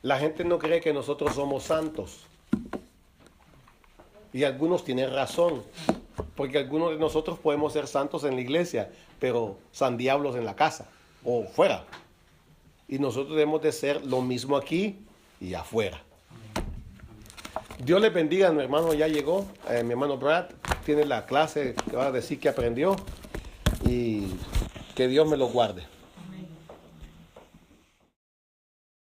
La gente no cree que nosotros somos santos. Y algunos tienen razón. Porque algunos de nosotros podemos ser santos en la iglesia, pero san diablos en la casa o fuera. Y nosotros debemos de ser lo mismo aquí y afuera. Dios les bendiga, mi hermano ya llegó, mi hermano Brad tiene la clase que va a decir que aprendió y que Dios me lo guarde.